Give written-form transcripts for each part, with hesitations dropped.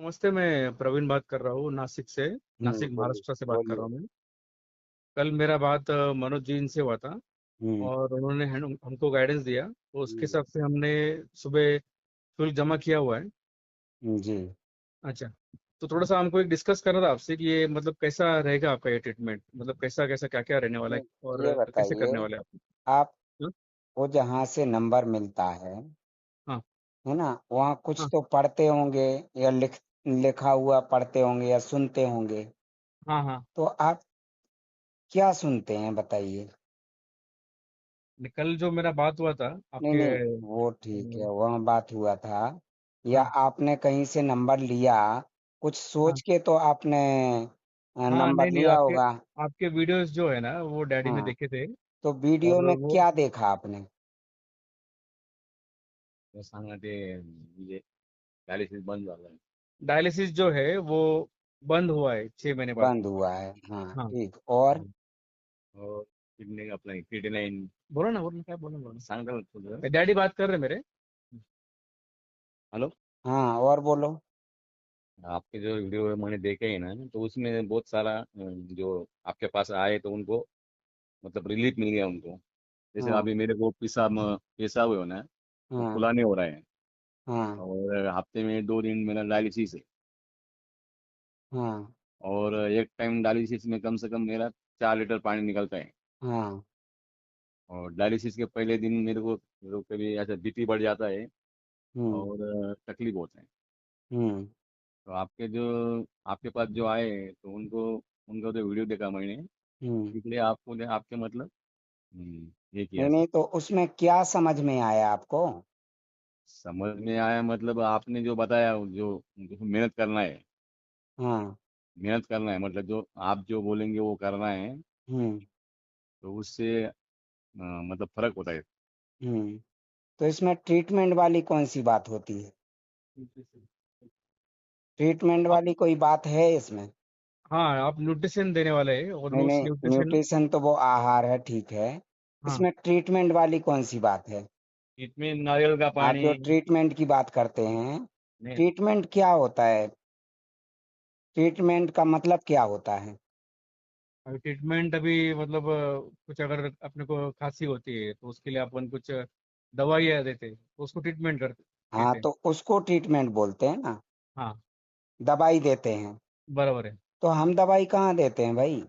नमस्ते। मैं प्रवीण बात कर रहा हूँ नासिक से। नासिक बोलिए। महाराष्ट्र से बात कर रहा बोलिए। हूँ मैं। कल मेरा बात मनोज जी से हुआ था हम्म। और उन्होंने हमको गाइडेंस दिया, तो उसके हम्म। हिसाब से हमने सुबह शुल्क जमा किया हुआ है। जी। अच्छा, तो थोड़ा सा हमको एक डिस्कस करना था आपसे कि ये मतलब कैसा रहेगा आपका ये ट्रीटमेंट, मतलब कैसा कैसा क्या क्या रहने वाला है नहीं, और ये कैसे बताइए, करने वाले हैं आप। आप हाँ वो जहाँ से नंबर मिलता हाँ है ना, वहाँ कुछ हाँ तो पढ़ते होंगे, या लिखा हुआ पढ़ते होंगे या सुनते होंगे। हाँ हाँ। तो आप क्या सुनते हैं बताइए। कल जो मेरा बात हुआ था नहीं आपके नहीं, वो ठीक है, वहाँ बात हुआ था। या हाँ आपने कहीं से नंबर लिया, कुछ हाँ सोच के तो आपने हाँ। नंबर नहीं नहीं, लिया आपके होगा। आपके वीडियोस जो है ना वो डैडी ने हाँ, देखे थे। तो वीडियो और में वो क्या देखा आपने? सांगा ते म्हणजे डायलिसिस बंद झालं आहे। डायलिसिस जो है वो बंद हुआ है 6 महीने बाद। बंद हुआ है, हाँ हाँ ठीक। और हाँ। और किडनी अपना किडनी लाइन बोलो ना क्या बोलो सांगता ना तुझं डैडी बात कर रहे मेरे। हेलो। हाँ, और बोलो। आपके जो वीडियो मैंने देखे हैं ना, तो उसमें बहुत सारा जो आपके पास आए तो उनको मतलब रिलीफ मिल गया उनको। जैसे हाँ अभी मेरे को पेशाब पेशाब हो ना, वो हाँ खुला नहीं हो रहा है। हाँ और हफ्ते में 2 दिन मेरा डायलिसिस है। हाँ और एक टाइम डायलिसिस में कम से कम मेरा 4 लीटर पानी निकलता है। हाँ। और डायलिसिस के पहले दिन मेरे को कभी ऐसा बीपी बढ़ जाता है हम्म। और तकलीफ होता है। हम्म। तो आपके पास जो आए तो उनका तो वीडियो देखा मैंने, हम्म। इसलिए आपके मतलब ये नहीं किया सर। नहीं, तो उसमें क्या समझ में आया आपको? समझ में आया मतलब आपने जो बताया, जो मेहनत करना है। हाँ। मेहनत करना है मतलब जो आप जो बोलेंगे वो करना है। हम्म। तो उससे मतलब फर्क होता है। हम्म। तो इसमें ट्रीटमेंट वाली कौन सी बात होती है? ट्रीटमेंट आप वाली कोई बात है इसमें? हाँ, आप न्यूट्रिशन देने वाले हैं, नहीं ऑलमोस्ट नहीं, न्यूट्रिशन। न्यूट्रिशन तो वो आहार है, ठीक है। हाँ, इसमें ट्रीटमेंट वाली कौन सी बात है? इसमें नारियल का आप पानी। जो ट्रीटमेंट की बात करते हैं, नहीं, ट्रीटमेंट क्या होता है? ट्रीटमेंट का मतलब क्या होता है? अभी ट्रीटमेंट अभी मतलब कुछ अगर अपने को खांसी होती है तो उसके लिए अपन कुछ दवाइयाँ देते हैं, तो उसको ट्रीटमेंट करते हाँ, कहते हैं। तो उसको ट्रीटमेंट बोलते हैं ना। हाँ, दवाई देते हैं। बराबर है। तो हम दवाई कहाँ देते हैं भाई?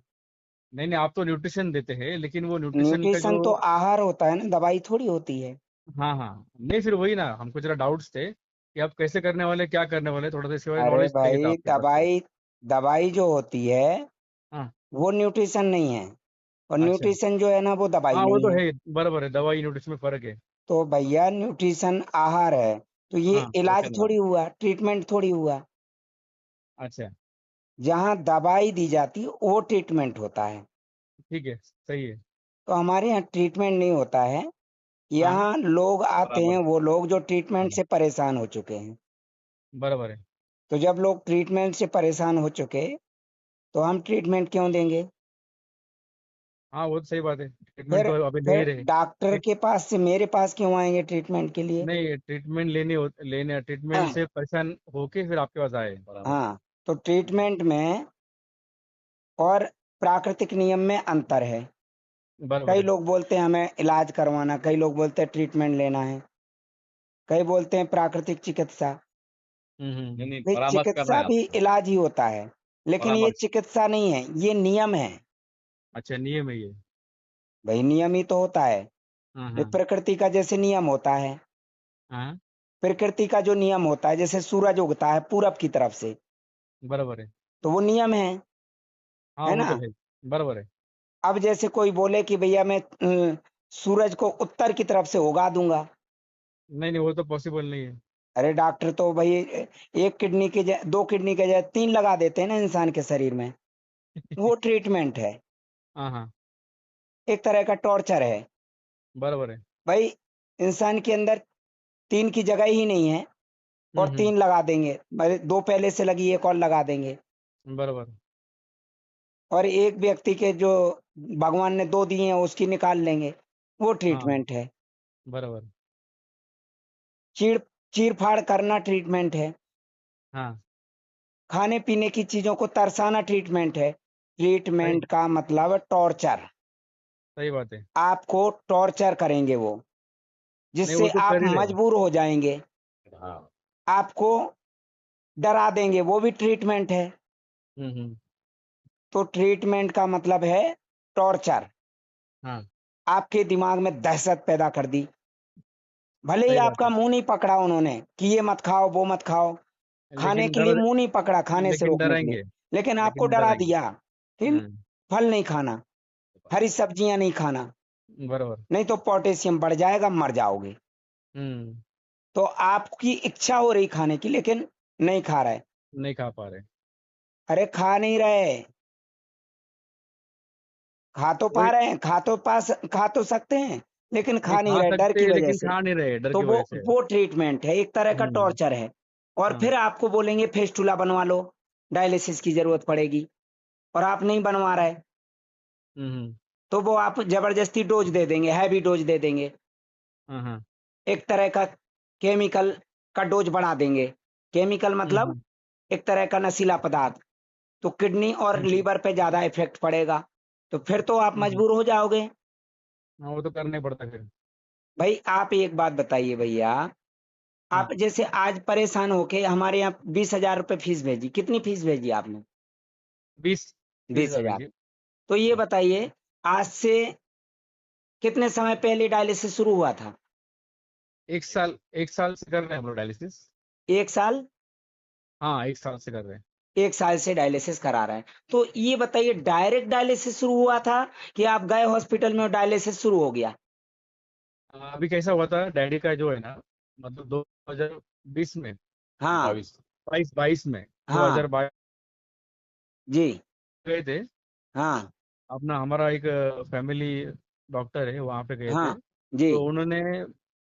नहीं नहीं, आप तो न्यूट्रिशन देते हैं, लेकिन वो न्यूट्रिशन का न्यूट्रिशन जो तो आहार होता है ना, दवाई थोड़ी होती है। हाँ हाँ, नहीं फिर वही ना, हमको जरा डाउट्स थे कि आप कैसे करने वाले, क्या करने वाले, थोड़ा सा इसके बारे में अरे नॉलेज चाहिए था भाई, आपके पास से। दवाई दवाई जो होती है हाँ। वो न्यूट्रिशन नहीं है। और अच्छा। न्यूट्रिशन जो है ना, वो दवाई हाँ वो नहीं तो है। है, बराबर है, दवाई न्यूट्रिशन में फर्क है। तो भैया, न्यूट्रिशन आहार है। तो ये हाँ, इलाज पोषण वाला। थोड़ी हुआ, ट्रीटमेंट थोड़ी हुआ। अच्छा, जहाँ दवाई दी जाती है वो ट्रीटमेंट होता है। ठीक है, सही है। तो हमारे यहाँ ट्रीटमेंट नहीं होता है। हाँ, यहाँ लोग आते हैं, बराबर। वो लोग जो ट्रीटमेंट हाँ, से परेशान हो चुके हैं। बराबर है। तो जब लोग ट्रीटमेंट से परेशान हो चुके, तो हम ट्रीटमेंट क्यों देंगे? हाँ वो तो सही बात है, ट्रीटमेंट फिर तो अभी ले ही फिर रहे। डॉक्टर के पास से मेरे पास क्यों आएंगे ट्रीटमेंट के लिए? नहीं, ट्रीटमेंट लेने ट्रीटमेंट से परेशान होके फिर आपके पास आए बराबर। हाँ, तो ट्रीटमेंट में और प्राकृतिक नियम में अंतर है। बराबर कई है। लोग बोलते हैं हमें इलाज करवाना, कई लोग बोलते हैं ट्रीटमेंट लेना है, कई बोलते हैं प्राकृतिक चिकित्सा। नहीं नहीं, भाई, परामर्श करना चिकित्सा है भी आपको। इलाज ही होता है, लेकिन ये परामर्श। चिकित्सा नहीं है, ये नियम है। अच्छा, नियम है ये। भाई, नियम ही तो होता है। ये हाँ प्रकृति का जैसे नियम होता है। हाँ, प्रकृति का जो नियम होता है, जैसे सूरज उगता है पूरब की तरफ से, बराबर है। तो वो नियम हाँ है वो ना। तो है, बराबर है। अब जैसे कोई बोले कि भैया मैं सूरज को उत्तर की तरफ से उगा दूंगा। नहीं नहीं, वो तो पॉसिबल नहीं है। अरे डॉक्टर तो भाई एक किडनी के दो किडनी के जगह तीन लगा देते हैं ना इंसान के शरीर में। वो ट्रीटमेंट है। हाँ हाँ, एक तरह का टॉर्चर है। बराबर है। भाई, इंसान के अंदर तीन की जगह ही नहीं है, और हम्म, तीन लगा देंगे, भाई दो पहले से लगी, एक और लगा देंगे। बराबर। और एक व्यक्ति के जो भगवान ने दो दिए हैं उसकी निकाल लेंगे। वो हाँ, ट्रीटमेंट है। बराबर। चीड़ चीर फाड़ करना ट्रीटमेंट है। हाँ, खाने पीने की चीजों को तरसाना ट्रीटमेंट है। सही ट्रीटमेंट का मतलब टॉर्चर। सही बात है। आपको टॉर्चर करेंगे वो, नहीं, जिससे वो तो आप कर ही रहे हैं। मजबूर हो जाएंगे। हाँ। आपको डरा देंगे, वो भी ट्रीटमेंट है। हम्म। तो ट्रीटमेंट का मतलब है टॉर्चर। हाँ। आपके दिमाग में दहशत पैदा कर दी। भले ही सही बात आपका है। मुंह नहीं पकड़ा उन्होंने कि ये मत खाओ वो मत खाओ, खाने लेकिन के लिए डर मुंह नहीं पकड़ा खाने से लेकिन रोकने के लिए, डराएंगे। लेकिन आपको लेकिन डरा डराएंगे। दिया कि हम्म। फल नहीं खाना, हरी सब्जियां नहीं खाना, बराबर। नहीं तो पोटेशियम बढ़ जाएगा, मर जाओगे। हम्म। तो आपकी इच्छा हो रही खाने की, लेकिन नहीं खा रहे। नहीं खा पा रहे। अरे खा नहीं रहे, खा तो पा वही। रहे हैं, खा तो सकते हैं, लेकिन नहीं, खा नहीं खा रहे डर सकते की हैं वजह लेकिन से। खा नहीं रहे डर तो की वो वजह से। वो ट्रीटमेंट है, एक तरह का हम्म। टॉर्चर है। और हाँ। फिर आपको बोलेंगे फेस्टुला बनवा लो, डायलिसिस की जरूरत पड़ेगी, और आप नहीं बनवा रहे, हम्म। तो वो आप जबरदस्ती डोज दे देंगे, हैवी डोज दे देंगे, हाँ हाँ। एक तरह का केमिकल का डोज बढ़ा देंगे। केमिकल मतलब हम्म। एक तरह का नशीला पदार्थ। तो किडनी और हम्म। लीवर पे ज्यादा इफेक्ट पड़ेगा, तो फिर तो आप हम्म। मजबूर हो जाओगे। हाँ, वो तो करना ही पड़ता फिर। भाई आप एक बात बताइए भैया, हाँ। आप जैसे आज परेशान होके हमारे यहाँ 20,000 रुपये फीस भेजी, कितनी फीस भेजी आपने? 20 20 हजार 20,000। भेजिए। तो ये हाँ। बताइए, आज से कितने समय पहले डायलिसिस शुरू हुआ था? 1 साल से कर रहे हैं हम लोग डायलिसिस। 1 साल? हाँ, 1 साल से कर रहे हैं। 1 साल से डायलिसिस करा रहे हैं। तो ये बताइए, डायरेक्ट डायलिसिस शुरू हुआ था कि आप गए हॉस्पिटल में और डायलिसिस शुरू हो गया? अभी कैसा हुआ था डैडी का जो है ना, मतलब 2020 में, हाँ। 22 में, दो हाँ। हजार बाईस जी। गए थे। हाँ। अपना हमारा एक फैमिली डॉक्टर है, वहाँ पे गए थे। हाँ। जी। तो उन्होंने,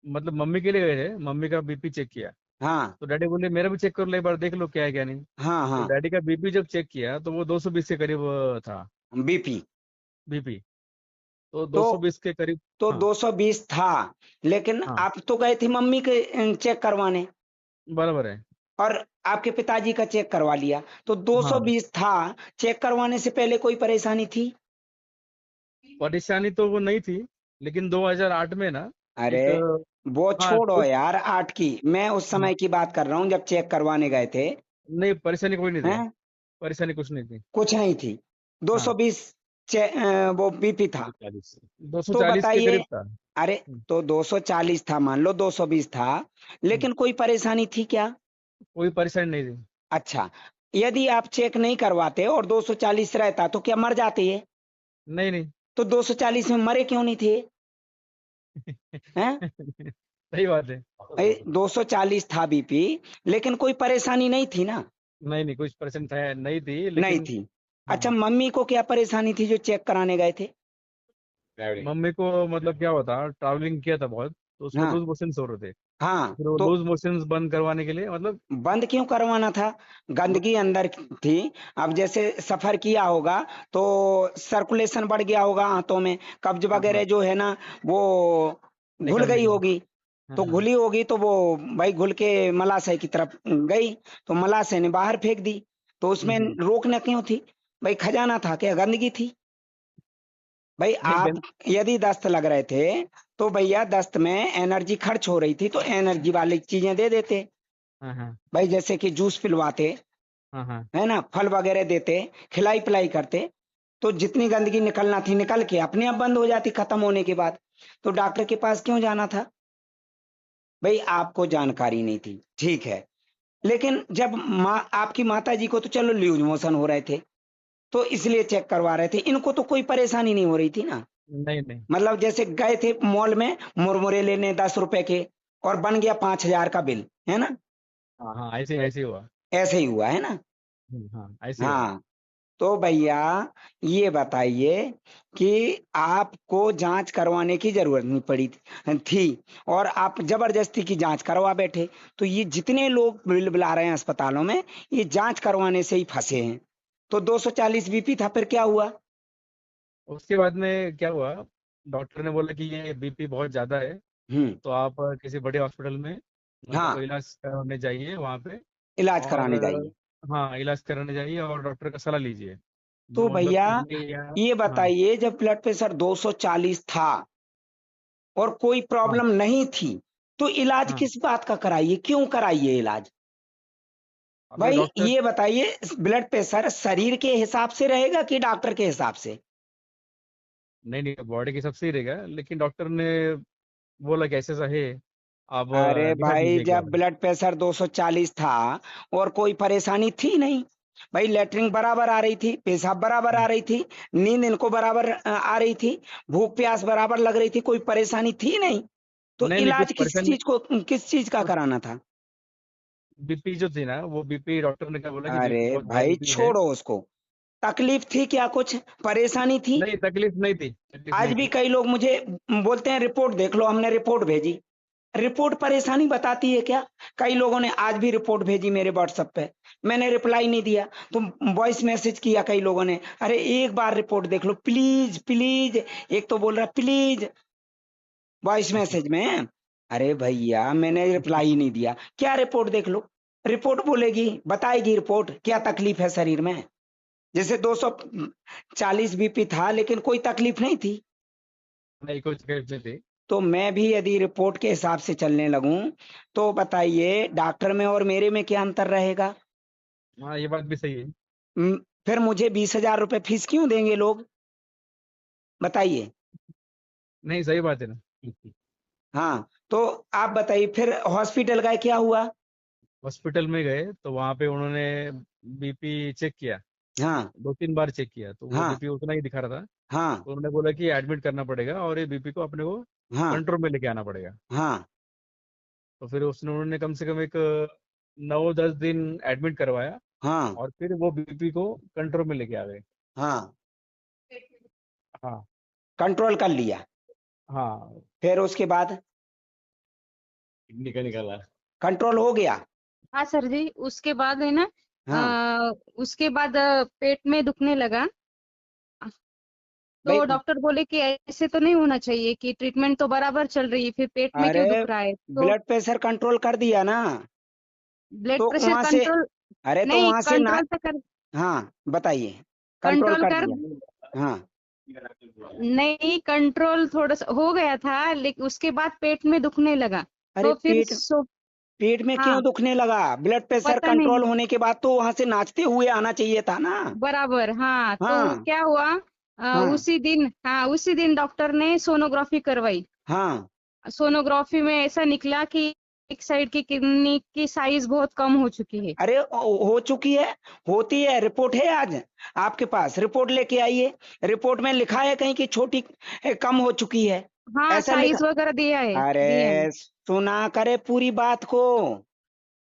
मतलब मम्मी के लिए गए थे, मम्मी का बीपी चेक किया। हाँ। तो डैडी बोले मेरा भी चेक कर लो एक बार, देख लो क्या है क्या नहीं। हाँ। तो हाँ। डैडी का बीपी जब चेक किया तो वो 220 के करीब था बीपी। बीपी। तो तो 220 के करीब। तो हाँ। 220 था, लेकिन हाँ, आप तो गए थे मम्मी के चेक करवाने, बराबर है। और आपके पिताजी का चेक करवा लिया, तो हाँ, 220 था। चेक करवाने से पहले कोई परेशानी थी? परेशानी तो वो नहीं थी, लेकिन 2008 में ना, अरे एक, वो हाँ छोड़ो कुछ, यार, 8 की, मैं उस समय की बात कर रहा हूँ जब चेक करवाने गए थे। नहीं परेशानी कोई नहीं थी। हैं? परेशानी कुछ नहीं थी। कुछ नहीं थी। हाँ, 220 वो बीपी था। 240 दो सौ तो चालीस के बताइए, करीब था। अरे तो 240 था, मान लो 220 था, हम्म, लेकिन कोई परेशानी थी क्या? कोई परेशानी नहीं थी। अच्छा, यदि आप चेक नहीं करवाते और 240 रहता तो क्या मर जाते ये? नहीं नहीं। तो 240 में मरे क्यों नहीं थे? हैं? सही बात है। 240 था बीपी, लेकिन कोई परेशानी नहीं थी ना? नहीं नहीं, कुछ परसेंट है नहीं थी नहीं लेकिन। थी। अच्छा, हाँ, मम्मी को क्या परेशानी थी जो चेक कराने गए थे? मम्मी को मतलब क्या हुआ था, ट्रैवलिंग किया था बहुत, तो उसको हाँ। लूज मोशंस हो रहे थे। हाँ। फिर वो तो लूज मोशंस बंद करवाने के लिए, मतलब, बंद क्यों करवाना था? गंदगी अंदर थी। अब जैसे सफर किया होगा तो सर्कुलेशन बढ़ गया होगा हाथों में, कब्ज हाँ वगैरह हाँ, जो है ना, वो घुल निकल गई गई। होगी। हाँ तो हाँ। घुली होगी तो वो, भाई घुल के मलाशय की तरफ गई, तो मलाशय ने बाहर फेंक दी। तो उसमें हम्म। रोकना क्यों थी? भाई खजाना था क्या, गंदगी थी? भाई नहीं आप, यदि दस्त लग रहे थे तो भैया दस्त में एनर्जी खर्च हो रही थी, तो एनर्जी वाली चीजें दे देते। हाँ हाँ। भाई जैसे कि जूस पिलवाते, हाँ हाँ। है ना, फल वगैरह देते, खिलाई पिलाई करते, तो जितनी गंदगी निकलना थी निकल के अपने आप बंद हो जाती खत्म होने के बाद। तो डॉक्टर के पास क्यों जाना था? भाई आपको जानकारी नहीं थी, ठीक है, लेकिन जब आपकी माता जी को तो चलो लूज मोशन हो रहे थे, तो इसलिए चेक करवा रहे थे, इनको तो कोई परेशानी नहीं हो रही थी ना? नहीं नहीं। मतलब जैसे गए थे मॉल में मुरमुरे लेने 10 रुपए के, और बन गया 5,000 का बिल, है ना? हाँ हाँ, ऐसे ऐसे ही हुआ। ऐसे ही हुआ है ना? हाँ, ऐसे ही हुआ। हाँ। तो भैया ये बताइए कि आपको जांच करवाने की जरूरत नहीं पड़ी थी, और आप जबरदस्ती की जांच करवा बैठे। तो ये जितने लोग बिल बुला रहे हैं अस्पतालों में, ये जांच करवाने से ही फंसे हैं। तो 240 बीपी था, फिर क्या हुआ? उसके बाद में क्या हुआ, डॉक्टर ने बोला कि ये बीपी बहुत ज्यादा है, हम्म। तो आप किसी बड़े हॉस्पिटल में, मतलब हाँ, इलाज करवाने जाइए वहाँ पे। इलाज और कराने जाइए। हाँ, इलाज कराने जाइए और डॉक्टर का सलाह लीजिए, तो जो मतलब भैया किडनी या। ये हाँ बताइए, जब ब्लड प्रेशर 240 था और कोई हाँ प्रॉब्लम नहीं थी, तो इलाज हाँ। किस बात का कराइए, क्यों कराइए इलाज? अभी भाई डॉक्टर। ये बताइए, ब्लड प्रेशर शरीर के हिसाब से रहेगा कि डॉक्टर के हिसाब से? नहीं नहीं, बॉडी के हिसाब से ही रहेगा, लेकिन डॉक्टर ने बोला कि ऐसा ऐसा है, आप अरे दिखा भाई, दीजिए एक जब बार। ब्लड प्रेशर 240 था और कोई परेशानी थी नहीं, भाई लेटरिन बराबर आ रही थी, पेशाब बराबर आ रही थी, नींद इनको बराबर आ रही थी, भूख प्यास बराबर लग रही थी, कोई परेशानी थी नहीं, तो नहीं नहीं, कुछ इलाज परेशानी। किस चीज का कुछ कराना था? बीपी जो थी ना, वो बीपी डॉक्टर ने क्या बोला कि अरे बीपी बहुत हाई भाई बीपी है। छोड़ो उसको, तकलीफ थी क्या, कुछ परेशानी थी? नहीं, तकलीफ नहीं थी, तकलीफ आज नहीं भी थी। कई लोग मुझे बोलते हैं रिपोर्ट देख लो, हमने रिपोर्ट भेजी, रिपोर्ट परेशानी बताती है क्या? कई लोगों ने आज भी रिपोर्ट भेजी मेरे व्हाट्सएप पे, मैंने रिप्लाई नहीं दिया, तो वॉइस मैसेज किया कई लोगों ने, अरे एक बार रिपोर्ट देख लो प्लीज प्लीज, एक तो बोल रहा प्लीज वॉइस मैसेज में। अरे भैया मैंने रिप्लाई नहीं दिया, क्या रिपोर्ट देख लो? रिपोर्ट बोलेगी, बताएगी रिपोर्ट क्या तकलीफ है शरीर में। जैसे 240 बीपी था लेकिन कोई तकलीफ नहीं थी, नहीं, कोई तकलीफ नहीं थी। तो मैं भी यदि रिपोर्ट के हिसाब से चलने लगूं, तो बताइए डॉक्टर में और मेरे में क्या अंतर रहेगा? हाँ, ये बात भी सही है। फिर मुझे 20,000 रुपए फीस क्यों देंगे लोग, बताइए? नहीं, सही बात है ना। हाँ, तो आप बताइए फिर हॉस्पिटल का क्या हुआ? हॉस्पिटल में गए तो वहां पे उन्होंने बीपी चेक किया, हाँ 2-3 बार चेक किया, तो वो हाँ बीपी उतना ही दिखा रहा था। हाँ तो उन्होंने बोला कि एडमिट करना पड़ेगा और ये बीपी को अपने को हाँ कंट्रोल में लेके आना पड़ेगा। हाँ तो फिर उन्होंने कम से कम एक 9-10 दिन एडमिट करवाया, हाँ और फिर वो बीपी को कंट्रोल में लेके आ गए। हाँ, हाँ कंट्रोल कर लिया, हाँ। फिर उसके बाद किडनी का निकाला। कंट्रोल हो गया? हाँ सर जी, उसके बाद है ना, हाँ उसके बाद पेट में दुखने लगा। भाई, तो डॉक्टर बोले कि ऐसे तो नहीं होना चाहिए, कि ट्रीटमेंट तो बराबर चल रही है, फिर पेट में अरे क्यों दुख रहा है? तो ब्लड प्रेशर कंट्रोल कर दिया ना, ब्लड तो प्रेशर वहां से, कंट्रोल। अरे तो नहीं, वहां से ना, कंट्रोल तो कर, हाँ बताइए, कंट्रोल कंट्रोल कर कर, दिया, हाँ। नहीं कंट्रोल थोड़ा सा हो गया था, लेकिन उसके बाद पेट में दुखने लगा। अरे तो फिर पेट में हाँ, क्यों दुखने लगा? ब्लड प्रेशर पता कंट्रोल नहीं, होने के बाद तो वहां से नाचते हुए आना चाहिए था ना। बराबर। हाँ, तो हाँ क्या हुआ, हाँ उसी दिन डॉक्टर ने सोनोग्राफी करवाई। हाँ। सोनोग्राफी में ऐसा निकला कि एक साइड की किडनी की साइज बहुत कम हो चुकी है। अरे हो चुकी है, होती है, रिपोर्ट है आज आपके पास, रिपोर्ट लेके आइए। रिपोर्ट में लिखा है कहीं कि छोटी कम हो चुकी है, हाँ, ऐसा लिखा? साइज वगैरह दिया है, दिए हैं। अरे सुना करे पूरी बात को,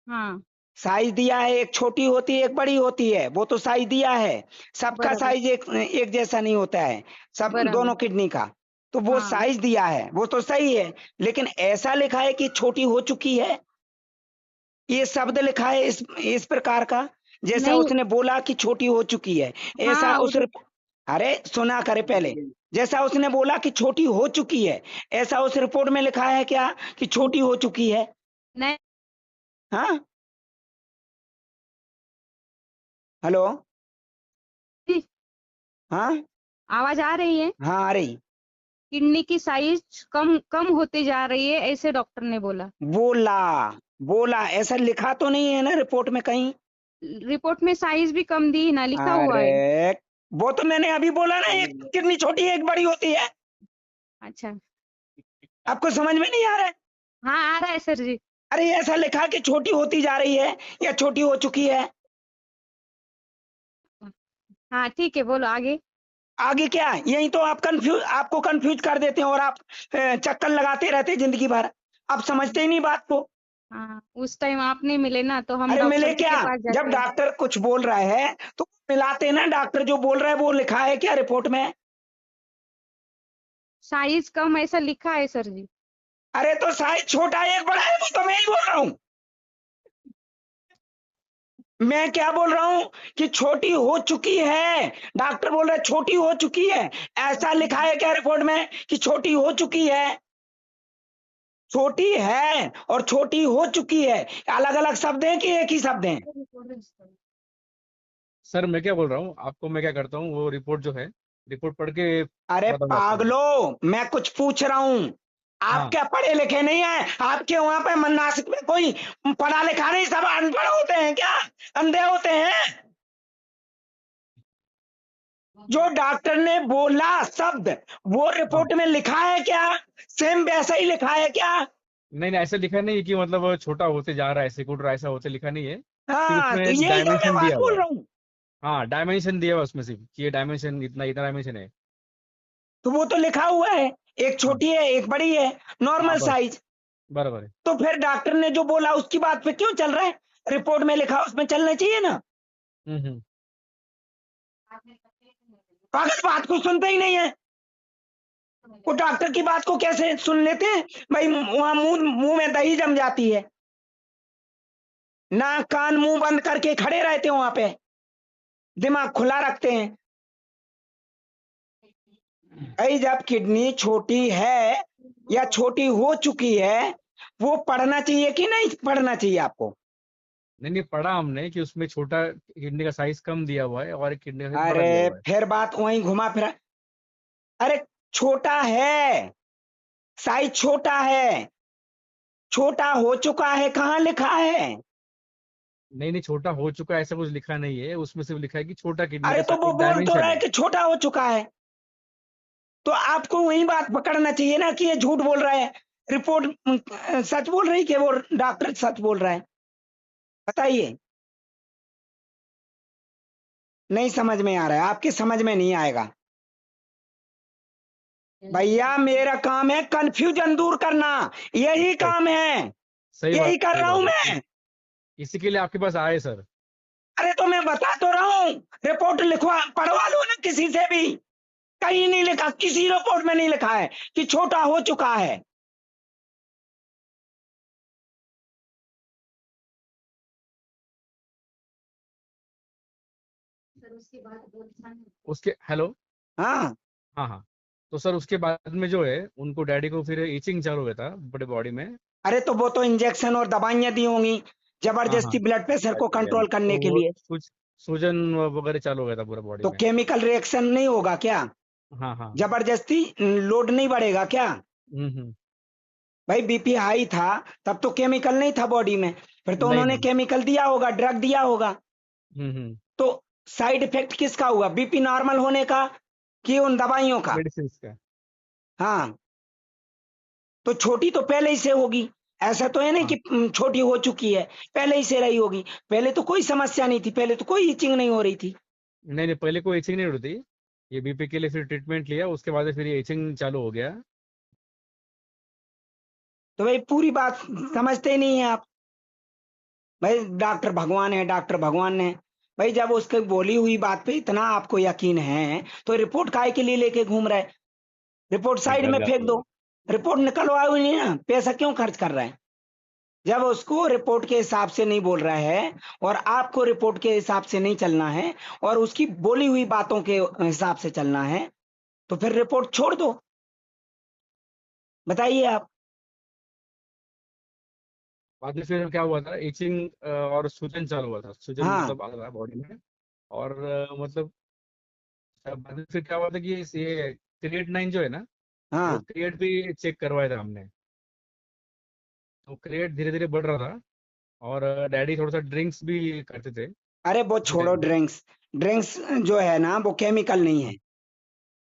हाँ, साइज दिया है, एक छोटी होती है एक बड़ी होती है, वो तो साइज दिया है। सबका बराबर, साइज एक जैसा नहीं होता है, सब बराबर। दोनों किडनी का, तो वो हाँ, साइज दिया है वो तो सही है, लेकिन ऐसा लिखा है कि छोटी हो चुकी है, ये शब्द लिखा है इस प्रकार का, जैसा नहीं। उसने बोला कि छोटी हो चुकी है, ऐसा हाँ, उस अरे सुना करे पहले, जैसा उसने बोला कि छोटी हो चुकी है, ऐसा उस रिपोर्ट में लिखा है क्या कि छोटी हो चुकी है? नहीं, हाँ, हेलो, हाँ आवाज आ रही है? हाँ आ रही। किडनी की साइज कम कम होती जा रही है, ऐसे डॉक्टर ने बोला। बोला, बोला ऐसा लिखा तो नहीं है ना रिपोर्ट में कहीं? रिपोर्ट में साइज भी कम दी ना, लिखा हुआ है। अरे वो तो मैंने अभी बोला ना, एक कितनी छोटी है एक बड़ी होती है, अच्छा। आपको समझ में नहीं आ रहा है? हाँ, आ रहा है सर जी। अरे ऐसा लिखा कि छोटी होती जा रही है या छोटी हो चुकी है? हाँ ठीक है, बोलो आगे। आगे क्या, यही तो आपको कंफ्यूज कर देते हैं और आप चक्कर लगाते रहते हैं जिंदगी भर, आप समझते ही नहीं बात को। हाँ, उस टाइम आप नहीं मिले ना, तो हम अरे मिले डॉक्टर क्या, के पास जब जाते। डॉक्टर कुछ बोल रहा है तो मिलाते ना, डॉक्टर जो बोल रहा है वो लिखा है क्या रिपोर्ट में? साइज कम ऐसा लिखा है सर जी। अरे तो साइज छोटा है एक बड़ा है, वो तो मैं ही बोल रहा हूँ। मैं क्या बोल रहा हूँ कि छोटी हो चुकी है, डॉक्टर बोल रहा है छोटी हो चुकी है, ऐसा लिखा है क्या रिपोर्ट में कि छोटी हो चुकी है? छोटी है और छोटी हो चुकी है अलग अलग शब्द हैं कि एक ही शब्द हैं? सर मैं क्या बोल रहा हूँ आपको, मैं क्या करता हूँ, वो रिपोर्ट जो है, रिपोर्ट पढ़ के अरे बताऊंगा आपको मैं। पागलो, मैं कुछ पूछ रहा हूँ। आप हाँ। क्या पढ़े लिखे नहीं है? आपके वहां पे नासिक में कोई पढ़ा लिखा नहीं, सब अनपढ़ होते हैं क्या? अंधे होते हैं? जो डॉक्टर ने बोला शब्द, वो हाँ। रिपोर्ट में लिखा है क्या? सेम वैसा ही लिखा है क्या? नहीं नहीं, ऐसा लिखा नहीं है कि मतलब छोटा होते जा रहा है सिकुड़ रहा है, ऐसा होते लिखा नहीं है। सिर्फ हाँ, उसमें तो एक यही तो मैं डायमेंशन बात दिया हुआ बोल है। रहा हूँ। हाँ, डायमेंशन दिया हुआ है उसमें, सिर्फ कि ये डायमेंशन इतना इतना डायमेंशन है। तो वो तो लिखा हुआ है, एक हाँ। छोटी है एक बड़ी है, हाँ नॉर्मल बस, साइज। बराबर है। तो फिर डॉक्टर ने जो बोला उसकी बात पे क्यों चल रहा है? रिपोर्ट में लिखा उसमें चलना चाहिए ना। हम्म। पागल, बात को सुनते ही नहीं है। वो डॉक्टर की बात को कैसे सुन लेते हैं? भाई वहां मुंह मुंह में दही जम जाती है। नाक कान मुंह बंद करके खड़े रहते हैं वहां पे, दिमाग खुला रखते हैं। भाई जब किडनी छोटी है या छोटी हो चुकी है, वो पढ़ना चाहिए कि नहीं पढ़ना चाहिए आपको? नहीं नहीं, पढ़ा हमने कि उसमें छोटा किडनी का साइज कम दिया हुआ है और एक किडनी का साइज बड़ा अरे दिया हुआ है। फिर बात वहीं घुमा फिरा। अरे छोटा है, साइज छोटा है, छोटा हो चुका है कहाँ लिखा है? नहीं नहीं, छोटा हो चुका है ऐसा कुछ लिखा नहीं है, उसमें सिर्फ लिखा है कि छोटा किडनी अरे का तो वो एक बोल तो रहा डायमेंशन है है। कि छोटा हो चुका है, तो आपको वही बात पकड़ना चाहिए ना कि ये झूठ बोल रहा है। रिपोर्ट सच बोल रही कि वो डॉक्टर सच बोल रहा है? बताइए। नहीं समझ में आ रहा है, आपकी समझ में नहीं आएगा। भैया मेरा काम है कंफ्यूजन दूर करना, यही सही काम है, सही यही बात, कर सही रहा हूं बात है। मैं। इसी के लिए आपके पास आए सर। अरे तो मैं बता तो रहा हूं, रिपोर्ट लिखवा पढ़वा लो ना किसी से भी। कहीं नहीं लिखा, किसी रिपोर्ट में नहीं लिखा है कि छोटा हो चुका है। उसके हेलो। हाँ। हाँ हाँ। तो सर उसके बाद में जो है, उनको डैडी को फिर इचिंग चालू हुआ था बड़े बॉडी में। अरे तो वो तो इंजेक्शन और दवाइयां दी होंगी हाँ हाँ। जबरदस्ती ब्लड प्रेशर को कंट्रोल तो करने के वो लिए। सूजन वगैरह चालू हो गया था पूरा बॉडी तो में। केमिकल रिएक्शन नहीं होगा क्या? हाँ हाँ। जबरदस्ती लोड नहीं बढ़ेगा क्या? हम्म। भाई बीपी हाई था तब तो केमिकल नहीं था बॉडी में, फिर तो नहीं उन्होंने नहीं। केमिकल दिया होगा, ड्रग दिया होगा। हम्म। तो साइड इफेक्ट किसका हुआ, बीपी नॉर्मल होने का कि उन दवाइयों का? मेडिसिन का। हाँ। तो छोटी तो पहले ही से होगी, ऐसा तो है नहीं हाँ। कि छोटी हो चुकी है, पहले ही से रही होगी। पहले तो कोई समस्या नहीं थी, पहले तो कोई इचिंग नहीं हो रही थी। नहीं नहीं, पहले कोई इचिंग नहीं हो रही थी। ये बीपी के लिए फिर ट्रीटमेंट लिया, उसके बाद फिर ये इचिंग चालू हो गया। तो भाई पूरी बात समझते ही नहीं है आप। भाई डॉक्टर भगवान है, डॉक्टर भगवान ने। भाई जब उसके बोली हुई बात पे इतना आपको यकीन है तो रिपोर्ट काहे के लिए लेके घूम रहा है? रिपोर्ट ये साइड डर में फेंक जाते दो। हैं। रिपोर्ट निकलवाओ ही नहीं ना, पैसा क्यों खर्च कर रहा है? जब उसको रिपोर्ट के हिसाब से नहीं बोल रहा है और आपको रिपोर्ट के हिसाब से नहीं चलना है और उसकी बोली हुई बातों के हिसाब से चलना है, तो फिर रिपोर्ट छोड़ दो। बताइए आप। बाद में फिर क्या हुआ था, इचिंग और सूजन चालू हुआ था, सूजन हाँ मतलब आ रहा बॉडी में। और मतलब बाद में फिर क्या हुआ था कि ये क्रिएटिनिन जो है ना, वो हाँ। क्रिएट भी चेक करवाया था हमने। तो क्रिएट धीरे धीरे बढ़ रहा था। और डैडी थोड़ा सा ड्रिंक्स भी करते थे अरे वो उसी छोड़ो टाइम पे। ड्रिंक्स। ड्रिंक्स जो है ना वो केमिकल नहीं है। हाँ।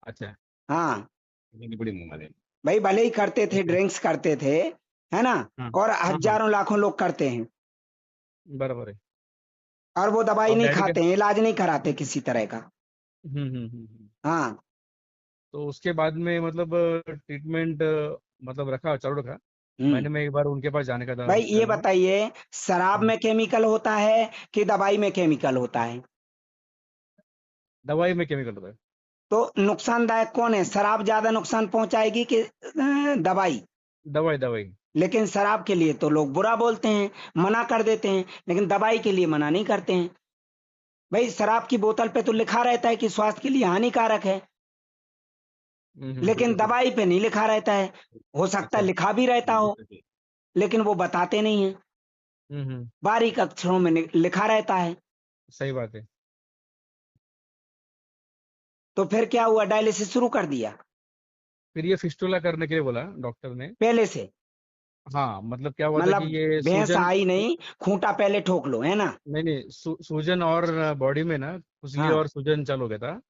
अच्छा। हाँ। इतनी बड़ी बीमारी है। भाई भले ही करते थे, ओके। ड्रिंक्स करते थे, है ना? हाँ और हाँ। हाँ हजारों लाखों लोग करते हैं बराबर है। और वो दवाई और नहीं डैडी का। खाते हैं, इलाज नहीं कराते किसी तरह का। हम्म। हाँ। तो उसके बाद में मतलब ट्रीटमेंट मतलब रखा, चालू रखा। हम्म। महीने में एक बार उनके पास जाने का था भाई ये हॉस्पिटल में। बताइए, शराब हम्म, में केमिकल होता है कि दवाई में केमिकल होता है? दवाई में केमिकल होता है। तो नुकसानदायक कौन है, शराब ज्यादा नुकसान पहुंचाएगी कि दवाई? दवाई दवाई। लेकिन शराब के लिए तो लोग बुरा बोलते हैं, मना कर देते हैं, लेकिन दवाई के लिए मना नहीं करते हैं। भाई शराब की बोतल पे तो लिखा रहता है कि स्वास्थ्य के लिए हानिकारक है, लेकिन बिल्कुल। दवाई पे नहीं लिखा रहता है। हो सकता है अच्छा। लिखा भी रहता हो, लेकिन वो बताते नहीं है, हम्म। बारीक अक्षरों में लिखा रहता है। सही बात है। तो फिर क्या हुआ, डायलिसिस शुरू कर दिया फिर ये फिस्टुला करने के लिए बोला डॉक्टर ने। पहले से? हाँ, मतलब क्या हुआ था मतलब कि ये भैंस सूजन, आई नहीं, खूंटा पहले ठोक लो, है ना? नहीं नहीं, सूजन और बॉडी में ना खुजली हाँ और सूजन चालू हो गया था।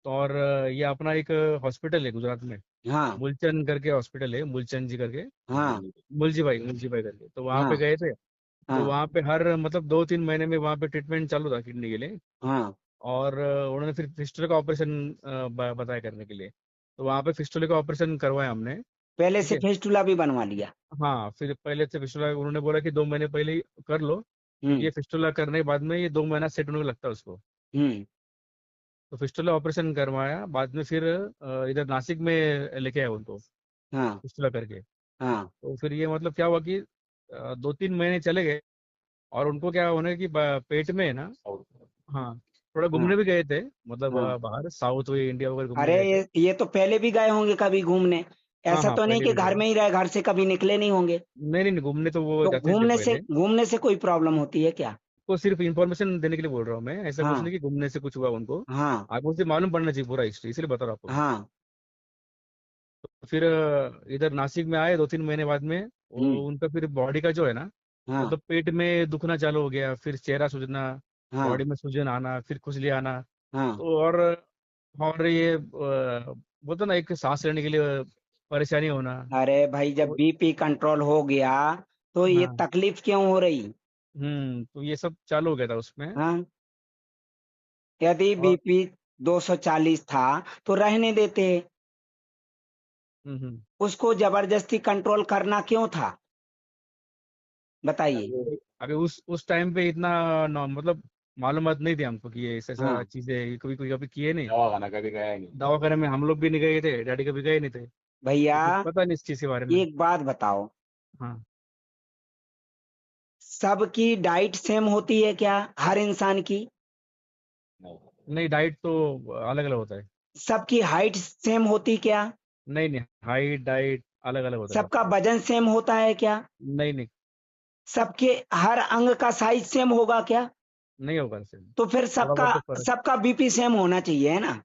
तो और ये अपना एक हॉस्पिटल है गुजरात में, हाँ मुलचंद करके हॉस्पिटल है, मुलचंद जी करके, हाँ मुलजी भाई करके। तो वहाँ पे हाँ गए थे। तो हाँ वहाँ पे हर मतलब 2-3 महीने में वहाँ पे ट्रीटमेंट चालू था किडनी के लिए। हाँ। और उन्होंने फिर फिस्टुला का ऑपरेशन बताया करने के लिए। तो वहाँ पे फिस्टुला का ऑपरेशन करवाया हमने। पहले ठीक से है। फेस्टुला भी बनवा लिया? हाँ, फिर पहले से फिस्टुला उन्होंने बोला कि 2 महीने पहले ही कर लो, क्योंकि हम्म ये फिस्टुला करने के बाद में ये 2 महीना सेट होने को लगता है उसको। हम्म। तो फिस्टुला ऑपरेशन करवाया, बाद में फिर इधर नासिक में लेके आए उनको हाँ फिस्टुला करके। हाँ तो फिर ये मतलब क्या हुआ कि 2-3 महीने चले गए। और उनको क्या होने की पेट में है ना। हाँ, थोड़ा हाँ घूमने भी गए थे, मतलब हाँ। बाहर साउथ वे इंडिया वगैरह घूमने अरे गए थे। ये तो पहले भी गए होंगे कभी घूमने, हाँ ऐसा हाँ, तो नहीं पहले कि भी घर गए। में ही रहे, घर से कभी निकले नहीं होंगे? नहीं नहीं नहीं, घूमने तो वो तो जाते थे पहले। घूमने से कोई प्रॉब्लम होती है क्या? तो सिर्फ इन्फॉर्मेशन देने के लिए बोल रहा हूँ मैं, ऐसा कुछ हाँ नहीं कि घूमने से कुछ हुआ उनको। हाँ आपको उसे मालूम पड़ना चाहिए पूरा हिस्ट्री, इसलिए बता रहा हूँ आपको मैं। हाँ। तो फिर इधर नासिक में आए 2-3 महीने बाद में, हम्म। उनका फिर बॉडी का जो है ना, हाँ मतलब पेट में दुखना चालू हो गया, फिर चेहरा सूजना, हाँ बॉडी में सूजन आना, फिर खुजली आना। हाँ। तो और ये बोलते ना, एक सांस लेने के लिए परेशानी होना। अरे भाई, जब तो बीपी कंट्रोल हो गया तो ये हाँ, तकलीफ क्यों हो रही? तो ये सब चालू हो गया था उसमें। हाँ, यदि और बीपी 240 था तो रहने देते, हम्म। उसको जबरदस्ती कंट्रोल करना क्यों था, बताइए? अभी उस टाइम पे इतना मतलब मालूमात नहीं थी हमको कि ये ऐसा ऐसा हाँ चीजें कभी कोई कभी किए नहीं। दवा खाना कभी गया नहीं। दवाखाने में हम लोग भी नहीं गए थे, डैडी कभी गए नहीं थे। भैया, तो कुछ पता नहीं इस चीज के बारे में। एक बात बताओ, हाँ, सबकी डाइट सेम होती है क्या, हर इंसान की? नहीं। नहीं, डाइट तो अलग अलग होता है। सबकी हाइट सेम होती क्या? नहीं नहीं, हाइट डाइट अलग अलग होता है सबका सबका। वजन सेम होता है क्या? नहीं नहीं, सबके हर अंग का साइज सेम होगा क्या? नहीं होगा सर। तो फिर थोड़ा सबका बहुत तो फर्क। सबका बीपी सेम होना चाहिए, है ना?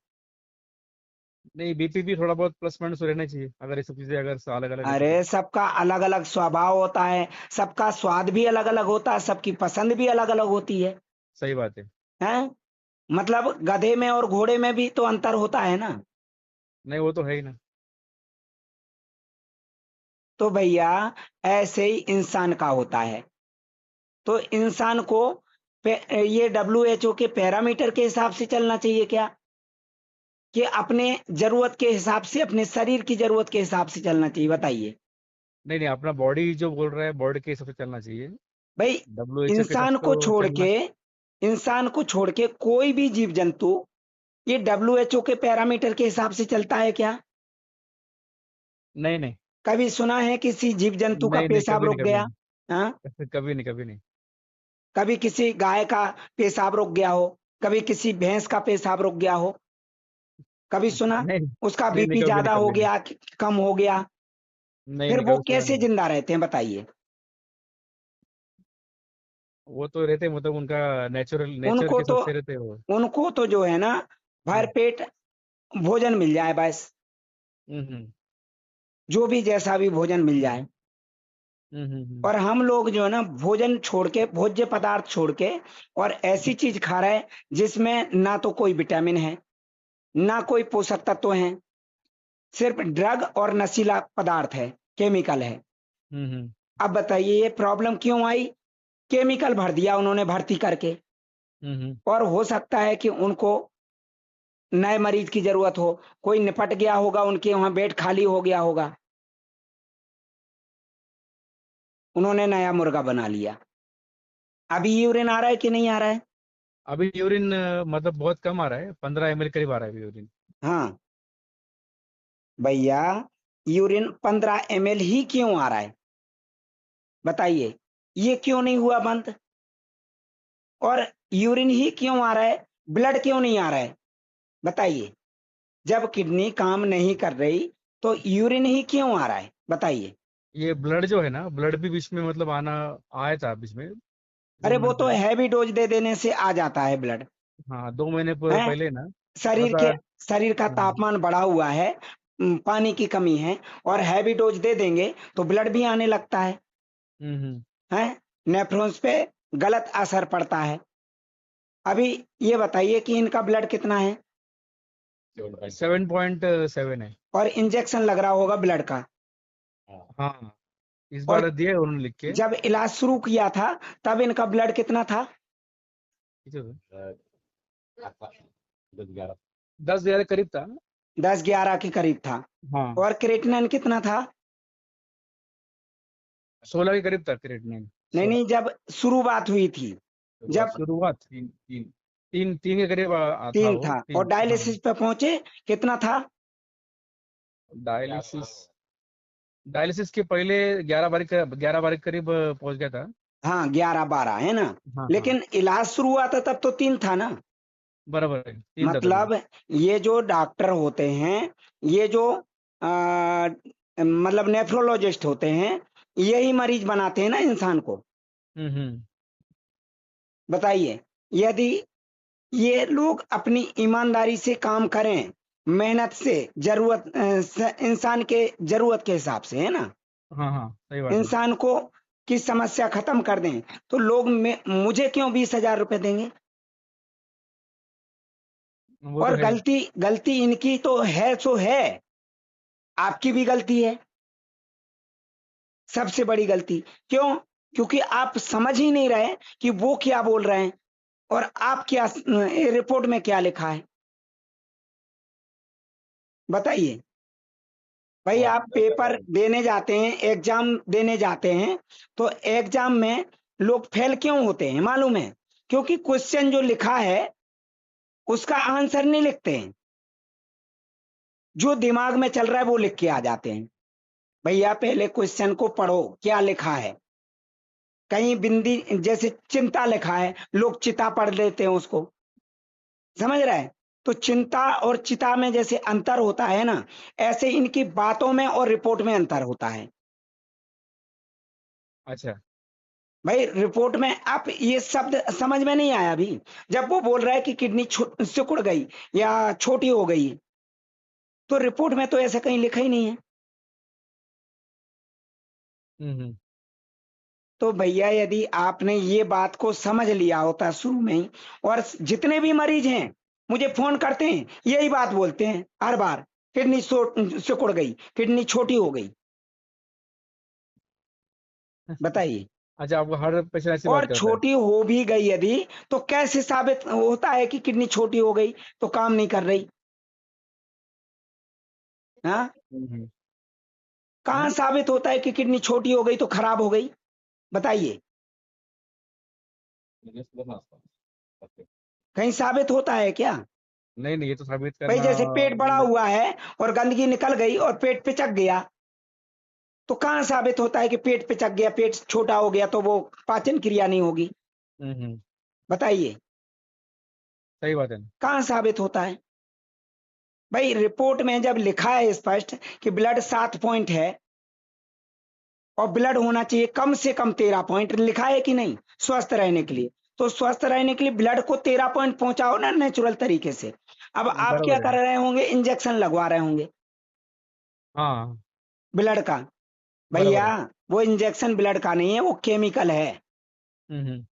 नहीं, बीपी भी थोड़ा बहुत प्लस माइनस रहना चाहिए, अगर ये सब चीजें अगर अलग अलग रहती तो। अरे सबका अलग अलग स्वभाव होता है, सबका स्वाद भी अलग अलग होता है, सबकी पसंद भी अलग अलग होती है। सही बात है। हैं? मतलब गधे में और घोड़े में भी तो अंतर होता है ना? नहीं, वो तो है ही ना। तो भैया, ऐसे ही इंसान का होता है। तो इंसान को ये WHO के पैरामीटर के हिसाब से चलना चाहिए क्या, कि अपने जरूरत के हिसाब से, अपने शरीर की जरूरत के हिसाब से चलना चाहिए, बताइए? नहीं नहीं, अपना बॉडी जो बोल रहा है, बॉडी के हिसाब से चलना चाहिए। भाई, WHO के हिसाब से तो चलना। इंसान को छोड़ के कोई भी जीव जंतु ये WHO के पैरामीटर के हिसाब से चलता है क्या? नहीं नहीं कभी सुना है किसी जीव जंतु का नहीं नहीं, पेशाब कभी रुक नहीं कभी गया? नहीं। हाँ? कभी नहीं कभी नहीं। कभी किसी गाय का पेशाब रुक गया हो, कभी किसी भैंस का पेशाब रुक गया हो, कभी सुना? नहीं उसका नहीं नहीं, बीपी कभी नहीं ज्यादा हो कभी नहीं। गया कि कम हो गया, नहीं फिर नहीं, वो कभी सुना कैसे नहीं। जिंदा रहते हैं, बताइए? वो तो रहते, मतलब उनका नेचुरल नेचर के उनको हिसाब तो से रहते हैं वो। उनको तो जो है ना, भर हम्म पेट भोजन मिल जाए बस, हम्म जो भी जैसा भी भोजन मिल जाए। और हम लोग जो है ना, भोजन छोड़ के, भोज्य पदार्थ छोड़ के, और ऐसी चीज खा रहे हैं जिसमें ना तो कोई विटामिन है, ना कोई पोषक तत्व है, सिर्फ ड्रग और नशीला पदार्थ है, केमिकल है। हम्म अब बताइए ये प्रॉब्लम क्यों आई? केमिकल भर दिया उन्होंने भर्ती करके, हम्म। और हो सकता है कि उनको नए मरीज की जरूरत हो, कोई निपट गया होगा, उनके वहां बेड खाली हो गया होगा, उन्होंने नया मुर्गा बना लिया। अभी यूरिन आ रहा है कि नहीं आ रहा है? अभी यूरिन मतलब बहुत कम आ रहा है, 15 ml करीब आ रहा है अभी यूरिन। हाँ भैया, यूरिन 15 ml ही क्यों आ रहा है, बताइए? ये क्यों नहीं हुआ बंद? और यूरिन ही क्यों आ रहा है, ब्लड क्यों नहीं आ रहा है, बताइए? जब किडनी काम नहीं कर रही तो यूरिन ही क्यों आ रहा है, बताइए? ये ब्लड जो है ना, ब्लड भी बीच में मतलब आना आया था बीच में, अरे वो 2 महीने तो पहले। हैवी डोज दे देने से आ जाता है ब्लड, हाँ, 2 महीने है? पहले ना, थोड़ा शरीर के सा। शरीर का तापमान बढ़ा हुआ है, पानी की कमी है, और हैवी डोज दे देंगे तो ब्लड भी आने लगता है, नेफ्रॉन्स पे गलत असर पड़ता है। अभी ये बताइए कि इनका ब्लड कितना है 7.7 है। और इंजेक्शन लग रहा होगा ब्लड का। हाँ, इस और बार दिए उन्होंने लिख के। जब इलाज शुरू किया था तब इनका ब्लड कितना था? 10-11 10 11 करीब था। 10-11 के करीब था। हाँ, और क्रेटिनिन कितना था? 16 के करीब था क्रिएटिनिन। नहीं, जब शुरुआत हुई थी, जब शुरुआत 3 के करीब था 3 वो। था। 3, और डायलिसिस पे पहुंचे कितना था? डायलिसिस के पहले 11 बार करीब पहुंच गया था। हाँ, 11-12 है ना। हाँ, लेकिन इलाज शुरू हुआ था तब तो 3 था ना। बराबर है, 3 था तभी। मतलब ये जो डॉक्टर होते हैं, ये जो मतलब नेफ्रोलॉजिस्ट होते हैं, यही मरीज बनाते हैं ना इंसान को। हम्म। बताइए, यदि ये लोग अपनी ईमानदारी से काम करें, मेहनत से, इंसान के जरूरत के हिसाब से, है ना, हाँ, सही बात है। इंसान को की समस्या खत्म कर दें, तो लोग मुझे क्यों 20,000 रुपए देंगे? वो तो और है। गलती इनकी तो है, सो है, आपकी भी गलती है, सबसे बड़ी गलती। क्यों? क्योंकि आप समझ ही नहीं रहे कि वो क्या बोल रहे हैं और आप क्या रिपोर्ट में क्या लिखा है। बताइए भाई, आप पेपर देने जाते हैं, एग्जाम देने जाते हैं, तो एग्जाम में लोग फेल क्यों होते हैं मालूम है? क्योंकि क्वेश्चन जो लिखा है उसका आंसर नहीं लिखते हैं, जो दिमाग में चल रहा है वो लिख के आ जाते हैं। भैया पहले क्वेश्चन को पढ़ो, क्या लिखा है। कहीं बिंदी जैसे चिंता लिखा है, लोग चिता पढ़ लेते हैं उसको, समझ रहे हैं? तो चिंता और चिता में जैसे अंतर होता है ना, ऐसे इनकी बातों में और रिपोर्ट में अंतर होता है। अच्छा, भाई रिपोर्ट में आप ये शब्द समझ में नहीं आया अभी, जब वो बोल रहा है कि किडनी सिकुड़ गई या छोटी हो गई, तो रिपोर्ट में तो ऐसा कहीं लिखा ही नहीं है। हम्म। तो भैया यदि आपने ये बात को समझ लिया होता शुरू में ही, और जितने भी मरीज हैं मुझे फोन करते हैं यही बात बोलते हैं हर बार, किडनी सिकुड़ गई, किडनी छोटी हो गई। बताइए, अच्छा, आपको हर पेशेंट ऐसी और बात करता है? छोटी हो भी गई यदि, तो कैसे साबित होता है कि किडनी छोटी हो गई तो काम नहीं कर रही? हाँ, हम्म। कहाँ साबित होता है कि किडनी छोटी हो गई तो खराब हो गई? बताइए, कहीं साबित होता है क्या? नहीं, ये तो साबित भाई करना। जैसे पेट बड़ा हुआ है और गंदगी निकल गई और पेट पिचक गया, तो कहाँ साबित होता है कि पेट पिचक गया, पेट छोटा हो गया तो वो पाचन क्रिया नहीं होगी? हम्म। बताइए, सही बात है। कहाँ साबित होता है? भाई रिपोर्ट में जब लिखा है स्पष्ट कि ब्लड 7 पॉइंट है और ब्लड होना चाहिए कम से कम 13 पॉइंट, लिखा है कि नहीं, स्वस्थ रहने के लिए, तो स्वस्थ रहने के लिए ब्लड को 13 पॉइंट पहुंचाओ ना नेचुरल तरीके से। अब आप क्या बराबर है। कर रहे होंगे? इंजेक्शन लगवा रहे होंगे हाँ, ब्लड का। बराबर भैया है। वो इंजेक्शन ब्लड का नहीं है, वो केमिकल है। हम्म।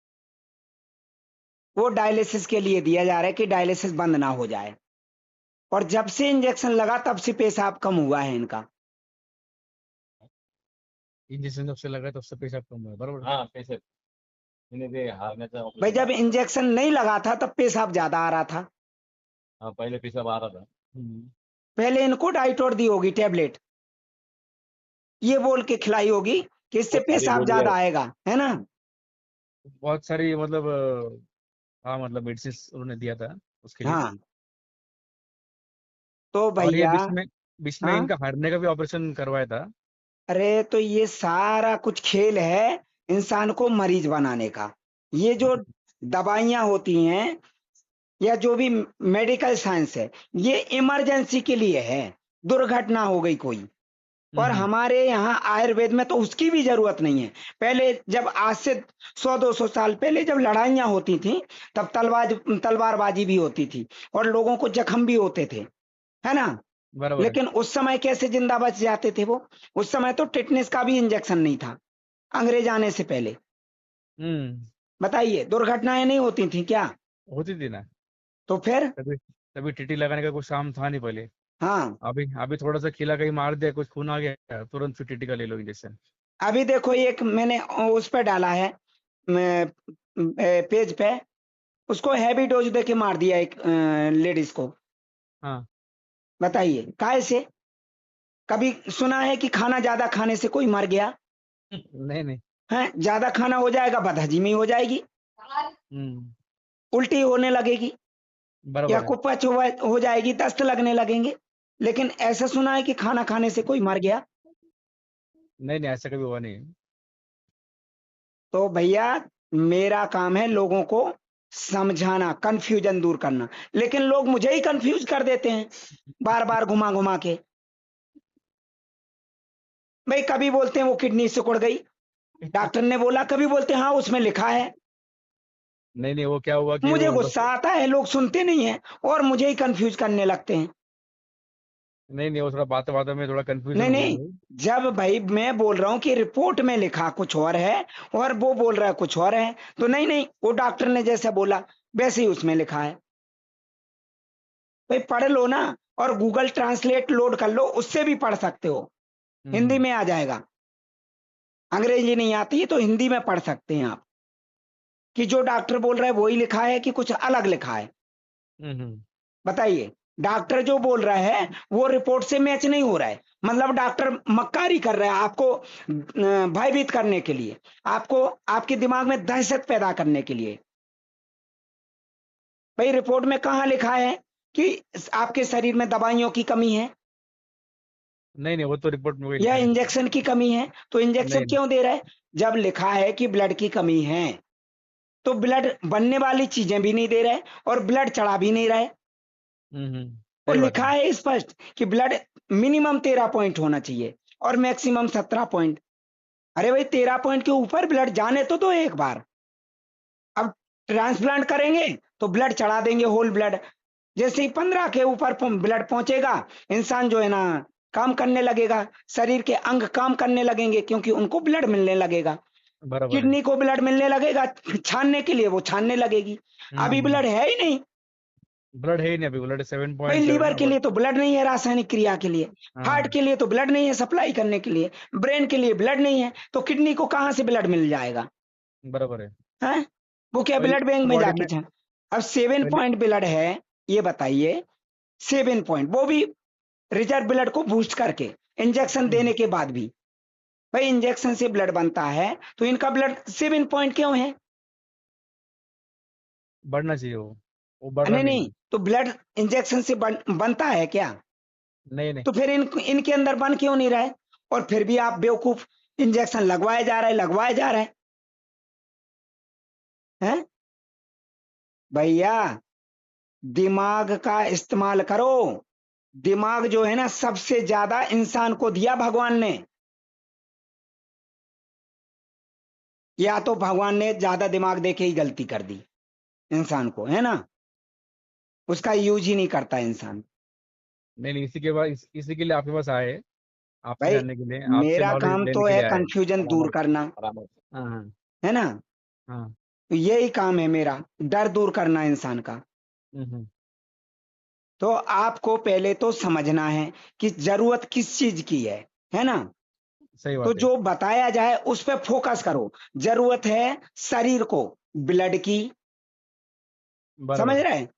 वो डायलिसिस के लिए दिया जा रहा है कि डायलिसिस बंद ना हो जाए, और जब से इंजेक्शन लगा तब से पेशाब कम हुआ है इनका। इंजेक्शन जब से लगा तब से पेशाब कम हुआ है, बराबर। हाँ पैसे इन्हें ते हारण्याचा भाई ऑपरेशन जब इंजेक्शन नहीं लगा था तब पेशाब ज्यादा आ रहा था। हाँ पहले पेशाब आ रहा था। पहले इनको डाइटोर दी होगी टेबलेट, ये बोल के खिलाई होगी कि इससे बहुत सारी पेशाब गोलियां ज्यादा आएगा, है ना। बहुत सारी मतलब हाँ, मतलब मेडिसिन उन्होंने दिया था उसके लिए। हाँ, तो और ये भैया, बीच में हाँ, इनका हारने का भी ऑपरेशन करवाया था। अरे तो ये सारा कुछ खेल है इंसान को मरीज बनाने का। ये जो दवाइयां होती हैं या जो भी मेडिकल साइंस है, ये इमरजेंसी के लिए है। दुर्घटना हो गई कोई, और हम्म, हमारे यहाँ आयुर्वेद में तो उसकी भी जरूरत नहीं है। पहले जब आज से 100-200 साल पहले जब लड़ाइयां होती थी, तब तलवारबाजी भी होती थी और लोगों को जख्म भी होते थे, है ना। बराबर है। लेकिन उस समय कैसे जिंदा बच जाते थे वो? उस समय तो टिटनेस का भी इंजेक्शन नहीं था, अंग्रेज आने से पहले। हम्म, बताइए, दुर्घटनाएं नहीं होती थी क्या? होती थी ना। तो फिर तभी तभी टीटी लगाने का कुछ काम था नहीं पहले। हाँ, अभी अभी थोड़ा सा खिला कहीं मार दिया, कुछ खून आ गया, तुरंत फिर टीटी का ले लो इंजेक्शन। अभी देखो एक मैंने उस पे डाला है पेज पे, उसको हैवी डोज दे के मार दिया एक लेडीज को। हाँ। बताइए काय से? कभी सुना है कि खाना ज्यादा खाने से कोई मर गया नहीं नहीं। है? ज्यादा खाना हो जाएगा, बदहजमी हो जाएगी, हम्म, उल्टी होने लगेगी, या बराबर है। कुपच हो जाएगी, दस्त लगने लगेंगे। लेकिन ऐसा सुना है कि खाना खाने से कोई मर गया? नहीं नहीं, ऐसा कभी हुआ नहीं है। तो भैया, मेरा काम है लोगों को समझाना, कंफ्यूजन दूर करना। लेकिन लोग मुझे ही कंफ्यूज कर देते हैं बार बार घुमा घुमा के। भाई कभी बोलते हैं वो किडनी सिकुड़ गई, डॉक्टर ने बोला, कभी बोलते हैं हाँ उसमें लिखा है। नहीं नहीं, वो क्या हुआ कि मुझे वो बस। गुस्सा आता है, लोग सुनते नहीं है और मुझे ही कंफ्यूज करने लगते हैं। नहीं नहीं, वो थोड़ा बातों बातों में थोड़ा कंफ्यूजन नहीं हो गया नहीं, भाई। जब भाई मैं बोल रहा हूं कि रिपोर्ट में लिखा कुछ और है और वो बोल रहा है कुछ और है, तो नहीं नहीं, वो डॉक्टर ने जैसा बोला वैसे ही उसमें लिखा है। भाई पढ़ लो ना, और गूगल ट्रांसलेट लोड कर लो, उससे भी पढ़ सकते हो, हिंदी हम्म, में आ जाएगा। अंग्रेजी नहीं आती है तो हिंदी में पढ़ सकते हैं आप कि जो डॉक्टर बोल रहा है वही लिखा है कि कुछ अलग लिखा है। हम्म, बताइए, डॉक्टर जो बोल रहा है वो रिपोर्ट से मैच नहीं हो रहा है, मतलब डॉक्टर मक्कारी कर रहा है आपको भयभीत करने के लिए, आपको आपके दिमाग में दहशत पैदा करने के लिए। भाई रिपोर्ट में कहाँ लिखा है कि आपके शरीर में दवाइयों की कमी है नहीं नहीं, वो तो रिपोर्ट में वही या लिखा है। इंजेक्शन की कमी है? तो इंजेक्शन नहीं नहीं। क्यों दे रहा है? जब लिखा है कि ब्लड की कमी है, तो ब्लड बनने वाली चीजें भी नहीं दे रहा है और ब्लड चढ़ा भी नहीं रहा है। और सही बात लिखा है। है स्पष्ट कि ब्लड मिनिमम 13 पॉइंट होना चाहिए और मैक्सिमम 17 पॉइंट। अरे भाई 13 पॉइंट के ऊपर ब्लड जाने तो दो एक बार। अब ट्रांसप्लांट करेंगे तो ब्लड चढ़ा देंगे, होल ब्लड। जैसे ही 15 के ऊपर ब्लड पहुंचेगा, इंसान जो है ना काम करने लगेगा, शरीर के अंग काम करने लगेंगे क्योंकि उनको ब्लड मिलने लगेगा। बराबर है। किडनी को ब्लड मिलने लगेगा छानने के लिए, वो छानने लगेगी। अभी ब्लड है ही नहीं। ब्लड है ही नहीं, अभी ब्लड सेवन भाई पॉइंट लीवर ना के लिए तो ब्लड नहीं है रासायनिक क्रिया के लिए, हार्ट हाँ, के लिए तो ब्लड नहीं है सप्लाई करने के लिए, ब्रेन के लिए ब्लड नहीं है, तो किडनी को कहां से ब्लड मिल जाएगा? बराबर है। हैं? वो क्या पहले ब्लड बैंक में बॉडी जाके में छान? अब 7 पहले पॉइंट ब्लड है, ये बताइए, 7 पॉइंट, वो भी रिजर्व ब्लड को बूस्ट करके, इंजेक्शन हम्म, देने के बाद भी। भाई इंजेक्शन से ब्लड बनता है तो इनका ब्लड 7 पॉइंट क्यों है? बढ़ना चाहिए वो बढ़ रहा नहीं नहीं नहीं, है। तो ब्लड इंजेक्शन से बनता है क्या? नहीं नहीं। तो फिर इनके अंदर बन क्यों नहीं रहा है? और फिर भी आप बेवकूफ, इंजेक्शन लगवाया जा रहा है, लगवाया जा रहा है, हैं? भैया दिमाग का इस्तेमाल करो। दिमाग जो है ना सबसे ज्यादा इंसान को दिया भगवान ने, या तो भगवान ने ज्यादा दिमाग दे के ही गलती कर दी इंसान को, है ना, उसका यूज ही नहीं करता इंसान। नहीं नहीं, इसी के बाद इसी के लिए आपके पास आए, आपसे भाई जानने के लिए, आपसे मेरा नॉलेज काम लेने तो के है लिए आए। कंफ्यूजन दूर परामर्श करना, परामर्श। हाँ हाँ। है ना। हाँ। तो यही काम है मेरा, डर दूर करना इंसान का। हम्म, तो आपको पहले तो समझना है कि जरूरत किस चीज की है ना। सही तो बात है। जो बताया जाए उस पर फोकस करो। जरूरत है शरीर को ब्लड की, समझ बराबर है। रहे हैं?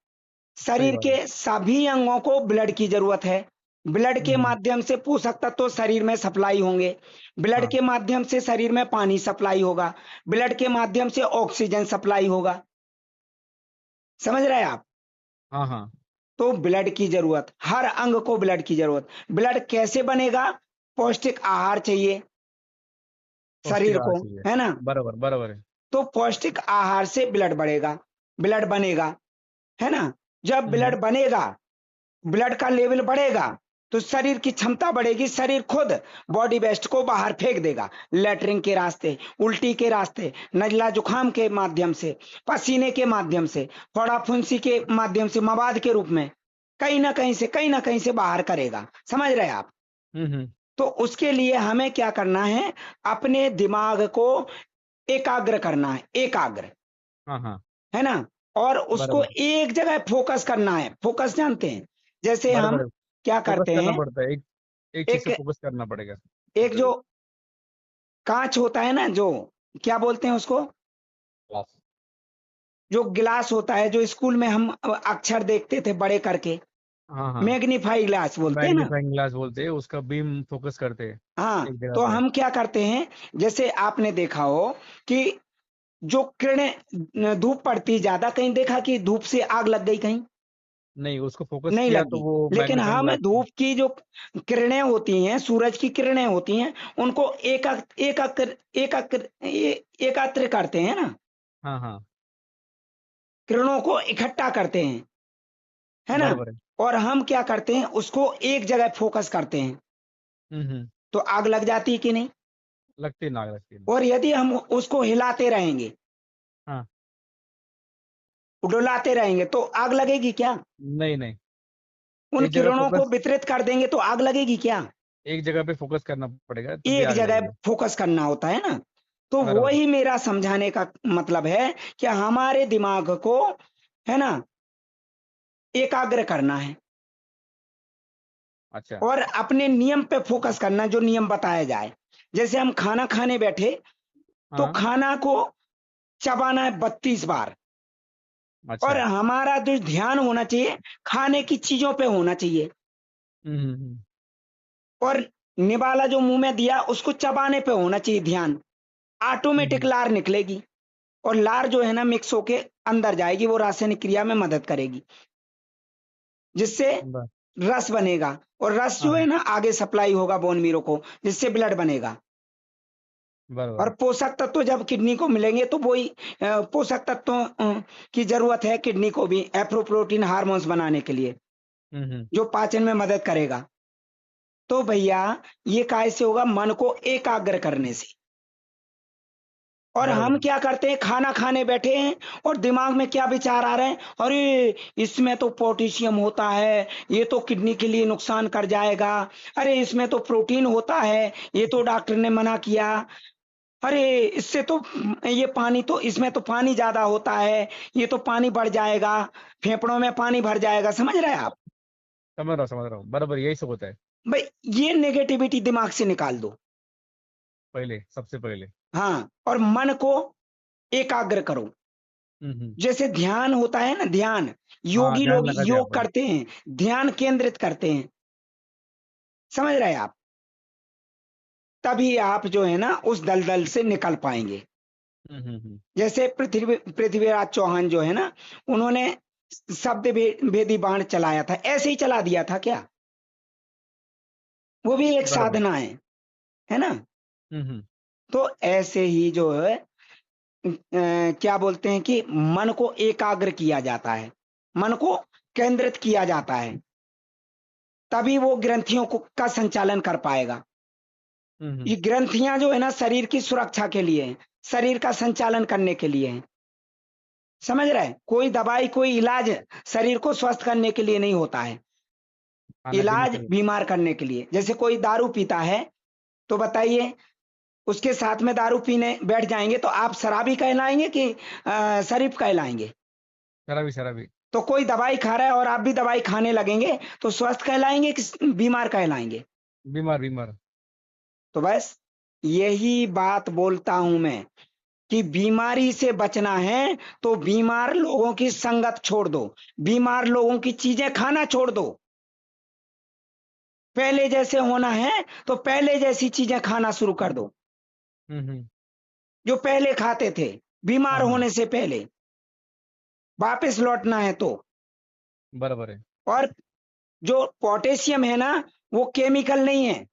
सही शरीर बात है। के सभी अंगों को ब्लड की जरूरत है। ब्लड के हम्म, माध्यम से पोषक तत्व तो शरीर में सप्लाई होंगे, ब्लड हाँ के माध्यम से शरीर में पानी सप्लाई होगा, ब्लड के माध्यम से ऑक्सीजन सप्लाई होगा। समझ रहे हैं आप? हाँ हाँ। तो ब्लड की जरूरत, हर अंग को ब्लड की जरूरत। ब्लड कैसे बनेगा? पौष्टिक आहार चाहिए पौष्टिक शरीर आहार को, चाहिए। है ना। बराबर बराबर है। तो पौष्टिक आहार से ब्लड बढ़ेगा, ब्लड बनेगा, है ना। जब हम्म, ब्लड बनेगा, ब्लड का लेवल बढ़ेगा, तो शरीर की क्षमता बढ़ेगी, शरीर खुद बॉडी वेस्ट को बाहर फेंक देगा, लेटरिन के रास्ते, उल्टी के रास्ते, नजला जुखाम के माध्यम से, पसीने के माध्यम से, फोड़ा फुंसी के माध्यम से, मवाद के रूप में कहीं ना कहीं से बाहर करेगा। समझ रहे आप? तो उसके लिए हमें क्या करना है, अपने दिमाग को एकाग्र करना है, एकाग्र, हाँ है ना, और उसको बराबर एक जगह फोकस करना है। फोकस जानते हैं? जैसे हम बराबर क्या फोकस करते करना हैं, पड़ता है, एक एक चीज एक से फोकस करना पड़ेगा। एक जो कांच होता है ना, जो क्या बोलते हैं उसको, क्लास। जो गिलास होता है, जो स्कूल में हम अक्षर देखते थे बड़े करके, हाँ मैग्नीफाई ग्लास बोलते हैं ना। मैग्नीफाइंग ग्लास बोलते हैं, उसका बीम फोकस करते हैं हाँ, एक जगह तो पे। हम क्या करते हैं, जैसे आपने देखा हो कि जो किरणें, धूप पड़ती ज्यादा, कहीं देखा कि धूप से आग लग गई? कहीं नहीं, उसको फोकस नहीं किया तो लगी। वो लेकिन मैग्नीफाइंग हम ग्लास से। धूप की जो किरणें होती हैं, सूरज की किरणें होती हैं, उनको एकत्र करते हैं ना, हाँ किरणों को इकट्ठा करते हैं, है ना, बराबर है। और हम क्या करते हैं, उसको एक जगह फोकस करते हैं, हम्म। तो आग लग जाती है कि नहीं? लगती ना, लगती ना। और यदि हम उसको हिलाते रहेंगे, हाँ डुलाते रहेंगे, तो आग लगेगी क्या? नहीं नहीं, उन एक जगह किरणों को फोकस, वितरित कर देंगे तो आग लगेगी क्या? एक जगह पे फोकस करना पड़ेगा तभी एक आग जगह लगेगी। फोकस करना होता है ना। तो बराबर। वही मेरा समझाने का मतलब है कि हमारे दिमाग को, है ना, एकाग्र करना है अच्छा। और अपने नियम पे फोकस करना, जो नियम बताया जाए। जैसे हम खाना खाने बैठे, तो हाँ खाना को चबाना है 32 बार, और अच्छा। हमारा जो ध्यान होना चाहिए, खाने की चीजों पे होना चाहिए, हम्म। और निवाला जो मुंह में दिया उसको चबाने पे होना चाहिए ध्यान। ऑटोमेटिक हम्म, लार निकलेगी, और लार जो है ना मिक्स होके अंदर जाएगी, वो रासायनिक क्रिया में मदद करेगी, जिससे बस। रस बनेगा, और रस जो है हाँ ना आगे सप्लाई होगा बोन मीरो को, जिससे ब्लड बनेगा। और बराबर। पोषक तत्व जब किडनी को मिलेंगे, तो वही पोषक तत्वों की जरूरत है किडनी को भी, एप्रोप्रोटीन हार्मोन्स बनाने के लिए, हम्म। जो पाचन में मदद करेगा। तो भैया, ये कैसे होगा? मन को एकाग्र करने से। और हम बराबर। क्या करते हैं, खाना खाने बैठे हैं और दिमाग में क्या विचार आ रहे हैं, अरे इसमें तो पोटेशियम होता है, ये तो किडनी के लिए नुकसान कर जाएगा, अरे इसमें तो प्रोटीन होता है, ये तो डॉक्टर ने मना किया, अरे इससे तो, ये पानी तो, इसमें तो पानी ज्यादा होता है, ये तो पानी बढ़ जाएगा, फेफड़ों में पानी भर जाएगा। समझ रहे हैं आप? समझ रहा हूँ बराबर, यही सब होता है। भाई, ये नेगेटिविटी दिमाग से निकाल दो। पहले, सबसे पहले। हाँ, और मन को एकाग्र करो। हम्म। जैसे ध्यान होता है ना, ध्यान, हाँ, योगी ध्यान लोग लगा दिया योग अपन। करते हैं, ध्यान केंद्रित करते हैं। समझ रहे हैं आप? तभी आप जो है ना उस दलदल से निकल पाएंगे। हम्म। जैसे पृथ्वीराज चौहान जो है ना, उन्होंने शब्द भेदी बाण चलाया था, ऐसे ही चला दिया था क्या? वो भी एक बराबर। साधना है ना। हम्म। तो ऐसे ही जो है, क्या बोलते हैं कि मन को एकाग्र किया जाता है, मन को केंद्रित किया जाता है, तभी वो ग्रंथियों को का संचालन कर पाएगा। ये ग्रंथियां जो है ना शरीर की सुरक्षा के लिए हैं, शरीर का संचालन करने के लिए हैं। समझ रहे हैं? कोई दवाई, कोई इलाज शरीर को स्वस्थ करने के लिए नहीं होता है, खाना पीने इलाज के लिए। बीमार करने के लिए। जैसे कोई दारू पीता है, तो बताइए, उसके साथ में दारू पीने बैठ जाएंगे तो आप शराबी कहलाएंगे कि शरीफ कहलाएंगे? शराबी शराबी। तो कोई दवाई खा रहा है और आप भी दवाई खाने लगेंगे, तो स्वस्थ कहलाएंगे कि बीमार कहलाएंगे? बीमार बीमार। तो बस यही बात बोलता हूं मैं, कि बीमारी से बचना है तो बीमार लोगों की संगत छोड़ दो, बीमार लोगों की चीजें खाना छोड़ दो। पहले जैसे होना है तो पहले जैसी चीजें खाना शुरू कर दो, हम्म। जो पहले खाते थे, बीमार हाँ होने से पहले। वापस लौटना है तो। बराबर है। और जो पोटेशियम है ना, वो केमिकल नहीं है,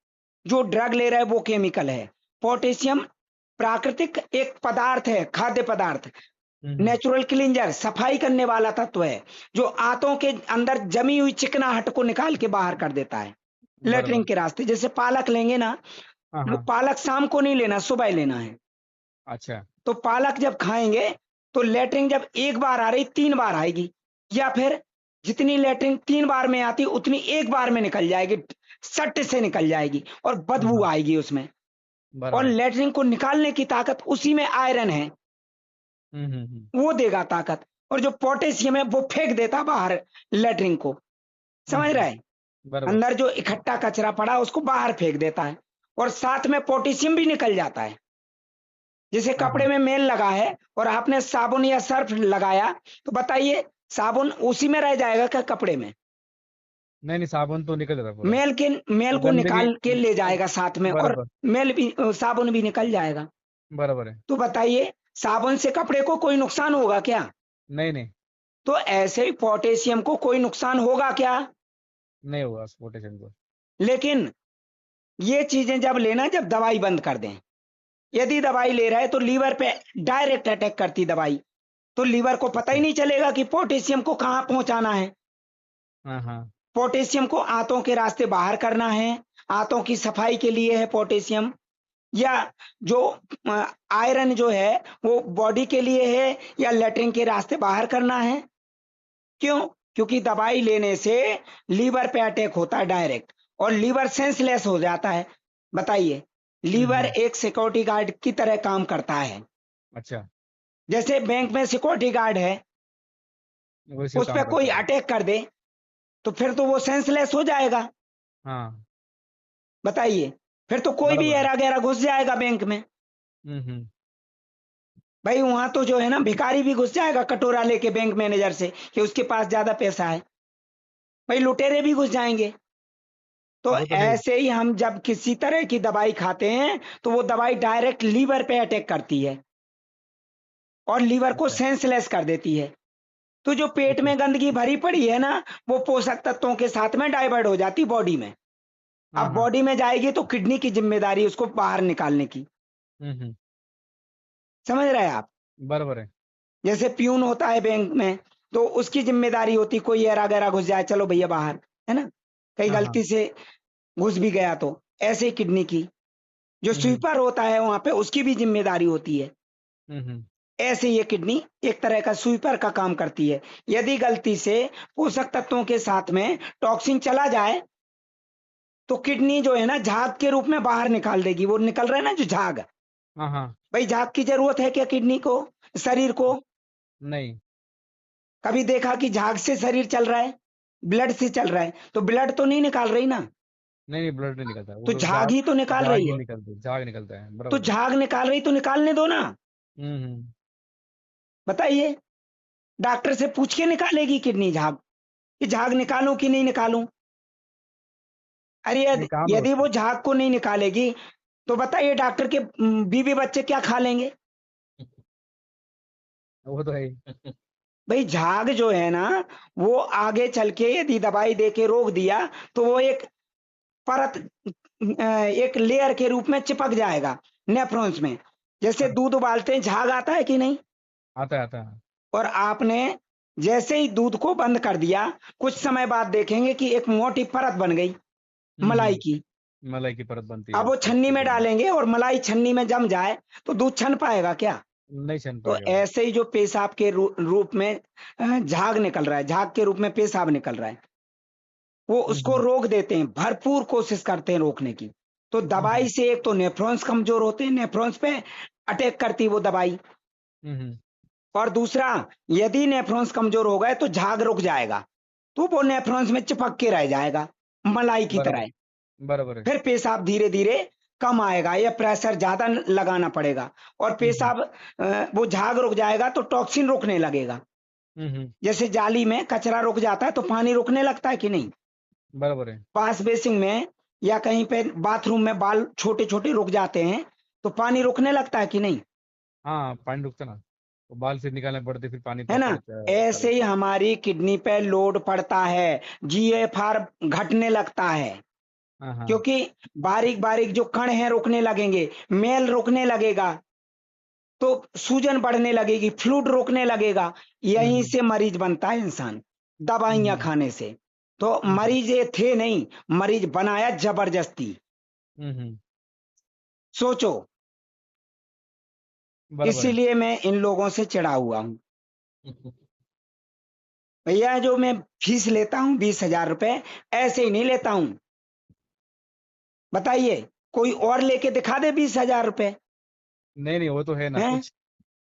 जो ड्रग ले रहा है वो केमिकल है। पोटेशियम प्राकृतिक एक पदार्थ है, खाद्य पदार्थ, हम्म। नेचुरल क्लींजर, सफाई करने वाला तत्व है, जो आंतों के अंदर जमी हुई चिकनाहट को निकाल के बाहर कर देता है। लेटरिन बराबर। के रास्ते। जैसे पालक लेंगे ना, हाँ वो हाँ। पालक शाम को नहीं लेना, सुबह लेना है। अच्छा। तो पालक जब खाएंगे तो लेटरिन जब एक बार आ रही 3 बार आएगी, या फिर जितनी लेटरिन 3 बार में आती उतनी एक बार में निकल जाएगी, सट से निकल जाएगी और हाँ बदबू हाँ। आएगी उसमें। और बराबर। लेटरिन को निकालने की ताकत उसी में आयरन है, वो देगा ताकत। और जो पोटेशियम है वो फेंक देता बाहर लेटरिन को, समझ रहा है? बराबर। अंदर जो इकट्ठा कचरा पड़ा उसको बाहर फेंक देता है, और साथ में पोटेशियम भी निकल जाता है। जैसे हाँ कपड़े हाँ। में मेल लगा है और आपने साबुन या सर्फ लगाया, तो बताइए साबुन उसी में रह जाएगा क्या कपड़े में? नहीं नहीं, साबुन तो निकल जाता पूरा। मेल को गंदगी। निकाल के ले जाएगा साथ में, और बराबर। मेल भी, साबुन भी निकल जाएगा। बराबर है। तो बताइए साबुन से कपड़े को कोई नुकसान होगा क्या? नहीं नहीं। तो ऐसे ही पोटेशियम को कोई नुकसान होगा क्या? नहीं होगा पोटेशियम को। लेकिन ये चीजें जब लेना, जब दवाई बंद कर दें। यदि दवाई ले रहा है तो लीवर पे डायरेक्ट अटैक करती दवाई, तो लीवर को पता ही अच्छा। नहीं चलेगा कि पोटेशियम को कहाँ पहुंचाना है। हाँ हाँ। पोटेशियम को आंतों के रास्ते बाहर करना है, आंतों की सफाई के लिए है पोटेशियम, या जो आयरन जो है वो बॉडी के लिए है, या लेटरिन के रास्ते बाहर करना है। क्यों? क्योंकि दवाई लेने से लीवर पे अटैक होता है डायरेक्ट, और लीवर सेंसलेस हो जाता है। बताइए, लीवर एक सिक्योरिटी गार्ड की तरह काम करता है। अच्छा। जैसे बैंक में सिक्योरिटी गार्ड है, वैसे उस काम पर कोई करता है। अटैक कर दे तो फिर तो वो सेंसलेस हो जाएगा। हाँ। बताइए, फिर तो कोई भी बराबर है। ऐरा गैरा घुस जाएगा बैंक में। हम्म। भाई वहां तो जो है ना, भिखारी भी घुस जाएगा कटोरा लेके बैंक मैनेजर से कि उसके पास ज्यादा पैसा है। भाई लुटेरे भी घुस जाएंगे। तो वो तो है ही। ऐसे ही हम जब किसी तरह की दवाई खाते हैं तो वो दवाई डायरेक्ट लीवर पे अटैक करती है और लीवर को अच्छा। सेंसलेस कर देती है। तो जो पेट अच्छा। में गंदगी भरी पड़ी है ना, वो पोषक तत्वों के साथ में डाइवर्ट हो जाती बॉडी में। हाँ अब हाँ। बॉडी में जाएगी तो किडनी की जिम्मेदारी उसको बाहर निकालने की। हम्म। समझ रहे हैं आप? बराबर है। जैसे प्यून होता है बैंक में, तो उसकी जिम्मेदारी होती, कोई ऐरा गैरा घुस जाए, चलो भैया बाहर, है ना? कहीं हाँ हाँ। गलती से घुस भी गया तो। ऐसे ही किडनी की जो हम्म स्वीपर होता है वहां पे, उसकी भी जिम्मेदारी होती है। हम्म। ऐसे ये किडनी एक तरह का स्वीपर का काम करती है। यदि गलती से पोषक तत्वों के साथ में टॉक्सिन चला जाए तो किडनी जो है ना, झाग के रूप में बाहर निकाल देगी। वो निकल रहा है ना जो झाग, हाँ हाँ। भाई झाग की जरूरत है क्या किडनी को, शरीर को? नहीं कभी देखा कि झाग से शरीर चल रहा है? ब्लड से चल रहा है, तो ब्लड तो नहीं निकाल रही ना, नहीं नहीं, ब्लड नहीं निकलता, वो तो तो झाग झाग। ही तो निकाल झाग रही ही है। निकलते, झाग निकलता है, तो बराबर है। झाग निकाल रही तो निकालने दो ना। हम्म। बताइए, डॉक्टर से पूछ के निकालेगी किडनी झाग, कि झाग निकालूं कि नहीं निकालूं? अरे नहीं, काम है यदि उसका। वो झाग को नहीं निकालेगी तो बताइए डॉक्टर के बीवी बच्चे क्या खा लेंगे? वो तो है ही। भाई झाग जो है ना, वो आगे चल के यदि दवाई दे के रोक दिया तो वो एक परत, एक लेयर के रूप में चिपक जाएगा नेफ्रॉन्स में। जैसे हाँ, दूध उबालते हैं, झाग आता है कि नहीं? आता है आता है। और आपने जैसे ही दूध को बंद कर दिया, कुछ समय बाद देखेंगे कि एक मोटी परत बन गई मलाई की। मलाई की परत बनती है अब वो उसके छन्नी में ऊपर में। डालेंगे और मलाई छन्नी में जम जाए तो दूध छन पाएगा क्या? नहीं छन तो पाएगा वो। ऐसे ही जो पेशाब के रूप में झाग निकल रहा है, झाग के रूप में पेशाब निकल रहा है, वो उसको हम्म रोक देते हैं, भरपूर कोशिश करते हैं रोकने की। तो दवाई हम्म से एक तो नेफ्रॉन्स कमजोर होते हैं, नेफ्रॉन्स पे अटैक करती है वो दवाई। हम्म। और दूसरा, यदि नेफ्रॉन्स कमजोर हो गए तो झाग रुक जाएगा, तो वो नेफ्रॉन्स में चिपक के रह जाएगा मलाई की बराबर। तरह। बराबर है। फिर पेशाब धीरे धीरे कम आएगा या प्रेशर ज्यादा लगाना पड़ेगा, और हम्म पेशाब वो झाग रुक जाएगा तो टॉक्सिन रुकने लगेगा। हम्म। जैसे जाली में कचरा रुक जाता है तो पानी रुकने लगता है कि नहीं? बराबर है। पास बेसिन में या कहीं पे बाथरूम में बाल छोटे छोटे रुक जाते हैं तो पानी रुकने लगता है कि नहीं? हाँ, पानी रुकता ना, तो बाल फिर निकालने पड़ते, फिर पानी है ना? प्रॉपर ऐसे ही चलता। हमारी किडनी पे लोड पड़ता है, जीएफआर घटने लगता है, हाँ हाँ। क्योंकि बारीक बारीक जो कण हैं रुकने लगेंगे, मेल रुकने लगेगा, तो सूजन बढ़ने लगेगी, फ्लूइड रोकने लगेगा। यहीं हम्म से मरीज बनता है इंसान, दवाइयां हम्म। खाने से। तो मरीज ये थे नहीं, मरीज बनाया जबरदस्ती। हम्म। सोचो, बराबर है। इसीलिए मैं इन लोगों से चिढ़ा हुआ हूँ। भैया जो मैं फीस लेता हूँ 20,000 रुपए, ऐसे ही नहीं लेता हूँ। बताइए, कोई और लेके दिखा दे 20,000 रुपए। नहीं वो तो है ना हैं? कुछ।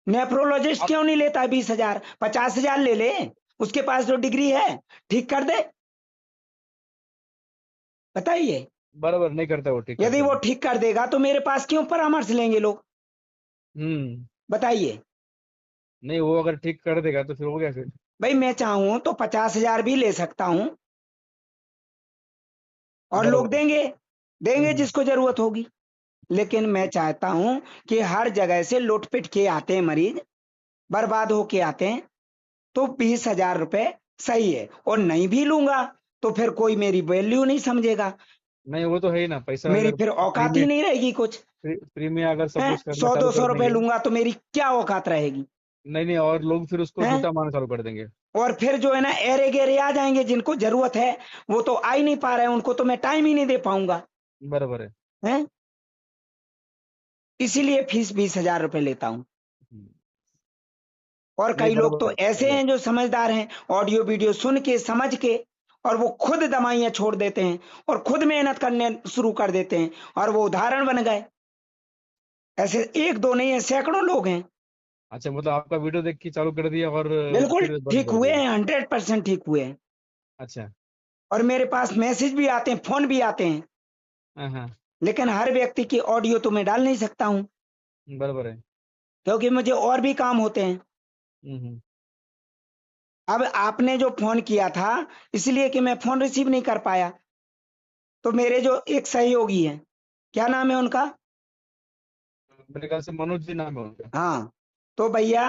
नेफ्रोलॉजिस्ट आप क्यों नहीं लेता 20,000? 50,000 ले ले, उसके पास जो डिग्री है ठीक कर दे। बताइए, बराबर नहीं करता वो, ठीक यदि करता वो है। ठीक कर देगा तो मेरे पास क्यों परामर्श लेंगे लोग? हम्म। बताइए। नहीं वो अगर ठीक कर देगा तो फिर हो गया फिर। भाई मैं चाहूं तो 50,000 भी ले सकता हूं, और लोग बराबर है। देंगे, देंगे हम्म। जिसको जरूरत होगी। लेकिन मैं चाहता हूं कि हर जगह से लुट पिट के आते हैं मरीज, बर्बाद होके आते हैं, तो 20,000 रुपए सही है। और नहीं भी लूंगा तो फिर कोई मेरी वैल्यू नहीं समझेगा, नहीं वो तो है ही ना, पैसा मेरी अगर फिर फ्री औकात में, ही नहीं रहेगी कुछ। फ्री में अगर सब है, कुछ करना 100 चालू 200 कर रुपए देंगे। लूंगा तो मेरी क्या औकात रहेगी? नहीं और लोग फिर उसको है, झूठा मानना चालू कर देंगे। और फिर जो है ना एरे गेरे आ जाएंगे, जिनको जरूरत है वो तो आ ही नहीं पा रहे हैं, उनको तो मैं टाइम ही नहीं दे पाऊंगा। बराबर है। है, इसीलिए फीस 20,000 रुपए लेता हूं। हम्म। और नहीं कई लोग तो बराबर ऐसे सही है। हैं जो समझदार हैं, ऑडियो वीडियो सुन के समझ के, और वो खुद दवाइयां छोड़ देते हैं और खुद मेहनत करने शुरू कर देते हैं, और वो उदाहरण बन गए। ऐसे एक दो नहीं है, सैकड़ों लोग हैं। अच्छा मतलब आपका वीडियो देख के चालू कर दिया और बिल्कुल फिर बंद ठीक कर हुए दिया। हैं, 100% ठीक हुए हैं। अच्छा। और मेरे पास मैसेज भी आते हैं, फोन भी आते हैं। हाँ। लेकिन हर व्यक्ति की ऑडियो तो मैं डाल नहीं सकता हूं, बराबर है। क्योंकि मुझे और भी काम होते हैं। हम्म। अब आपने जो फोन किया था, इसलिए कि मैं फोन रिसीव नहीं कर पाया, तो मेरे जो एक सहयोगी हैं, क्या नाम है उनका? मेरे ख्याल से मनोज जी नाम है उनका। हाँ, तो भैया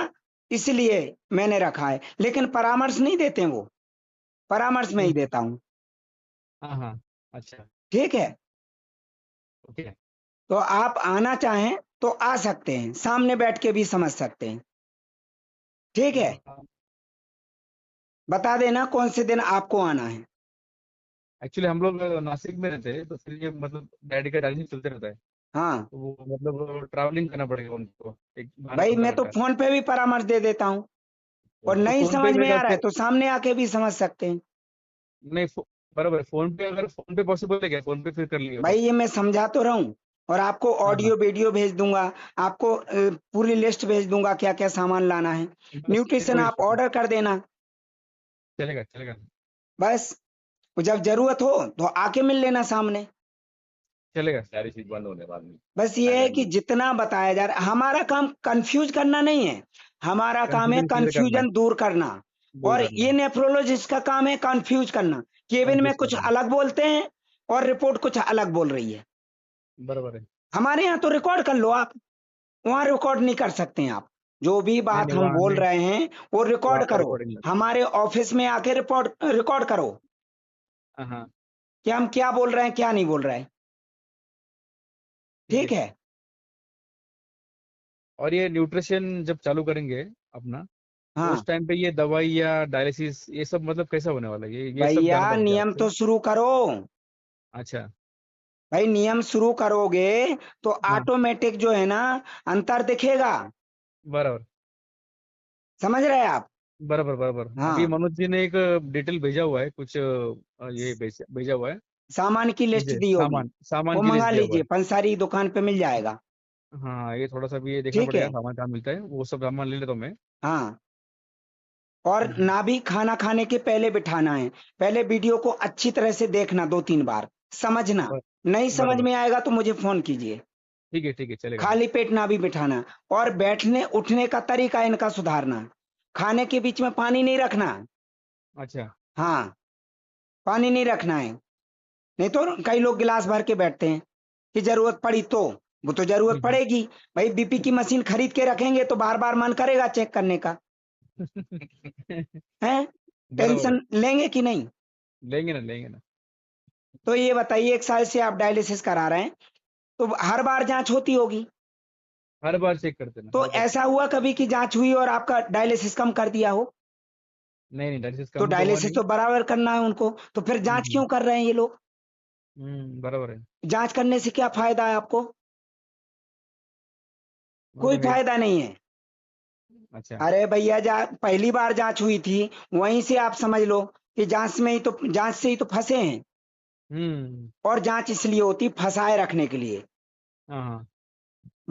इसलिए मैंने रखा है, लेकिन परामर्श नहीं देते हैं वो, परामर्श मैं ही हम्म। देता हूँ। हाँ। अच्छा। ठीक है, ओके। तो आप आना चाहें तो आ सकते हैं, सामने बैठ के भी समझ सकते हैं। ठीक है, बता देना कौन से दिन आपको आना है। एक्चुअली हम लोग नासिक में रहते हैं, तो फिर ये मतलब डैडी का डायलिसिस चलते रहता है। हाँ, तो वो मतलब ट्रैवलिंग करना पड़ेगा उनको, एक बहाना भाई बनता मैं तो रहता है। फोन पे भी परामर्श दे देता हूँ, और तो नहीं फोन पे समझ मेरे में ख्याल आ रहा है से तो सामने आके भी समझ सकते हैं। नहीं बराबर, फोन पे अगर फोन पे पॉसिबल है क्या, फोन पे फिर कर लिए भाई तो। ये मैं समझा तो रहा हूँ, और आपको हाँ। ऑडियो वीडियो भेज दूंगा, आपको पूरी लिस्ट भेज दूंगा क्या क्या सामान लाना है। बस ये न्यूट्रिशन कोई आप इशू नहीं। ऑर्डर कर देना, चलेगा चलेगा। बस। जब जरूरत हो तो आके मिल लेना सामने। चलेगा। सारी चीज बंद होने बाद में बस ये है कि टाइमलाइन। जितना बताया जा रहा है, हमारा काम कंफ्यूज करना नहीं है, हमारा काम है कंफ्यूजन क्लियर करना है, कंफ्यूजन दूर करना। दूर और करना ये है। नेफ्रोलॉजिस्ट का काम है कंफ्यूज करना, केबिन में कंफ्यूज कुछ करना है। अलग बोलते हैं और रिपोर्ट कुछ अलग बोल रही है। बराबर है। हमारे यहाँ तो रिकॉर्ड कर लो आप, वहां रिकॉर्ड नहीं कर सकते हैं आप। जो भी नहीं बात नहीं हम वहाँ बोल नहीं, रहे हैं वो वहाँ रिकॉर्ड का करो, रिकॉर्डिंग। हमारे ऑफिस में आके रिपोर्ट रिकॉर्ड करो हाँ। कि हम क्या बोल रहे हैं क्या नहीं बोल रहे हैं। ठीक ठीक है। है। और ये न्यूट्रिशन जब चालू करेंगे अपना, तो हाँ उस टाइम पे ये दवाई या डायलिसिस ये सब मतलब कैसा होने वाला है, ये सब भैया, जानना था मुझे नियम आपसे। तो शुरू करो। अच्छा। भाई नियम शुरू करोगे तो हाँ। ऑटोमेटिक जो है ना अंतर दिखेगा। बराबर समझ रहे हैं आप? बराबर बराबर। अभी हाँ, मनोज जी ने एक डिटेल भेजा हुआ है कुछ, ये भेजा हुआ है। सामान की लिस्ट चीजें, दी होगी, सामान वो की मंगा लिस्ट दिया हुआ लीजिए, है। पंसारी दुकान पे मिल जाएगा। हाँ ये थोड़ा सा भी ये देखना ठीक पड़ेगा है, सामान कहाँ मिलता है, वो सब सामान ले लेता हूँ मैं। हाँ। और हम्म। ना भी खाना खाने के पहले बिठाना है, पहले वीडियो को अच्छी तरह से देखना 2-3 बार, समझना। बर- नहीं समझ बराबर। में आएगा तो मुझे फोन कीजिए। ठीक है चलेगा। खाली पेट ना भी बिठाना, और बैठने उठने का तरीका इनका सुधारना। खाने के बीच में पानी नहीं रखना। अच्छा। हाँ, पानी नहीं रखना है, नहीं तो कई लोग गिलास भर के बैठते हैं कि जरूरत पड़ी तो। वो तो जरूरत हम्म। पड़ेगी, भाई बीपी की मशीन खरीद के रखेंगे तो बार बार मन करेगा चेक करने का। है, बराबर है। टेंशन लेंगे कि नहीं? लेंगे ना। तो ये बताइए, 1 साल से आप डायलिसिस करा रहे हैं, तो हर बार जांच होती होगी। हर बार चेक करते ना, तो हर बार। ऐसा हुआ कभी कि जांच हुई और आपका डायलिसिस कम कर दिया हो? नहीं नहीं, डायलिसिस तो कम तो हुआ डायलिसिस नहीं। तो बराबर करना है उनको, तो फिर जांच क्यों कर रहे हैं ये लोग? बराबर है। जांच करने से क्या फायदा है आपको? वो कोई तो है। फायदा नहीं है। अच्छा। अरे भैया, पहली बार जांच हुई थी, वहीं से आप समझ लो कि जांच से ही तो फंसे हैं। हम्म। और जांच इसलिए होती, फंसाए रखने के लिए। हाँ हाँ।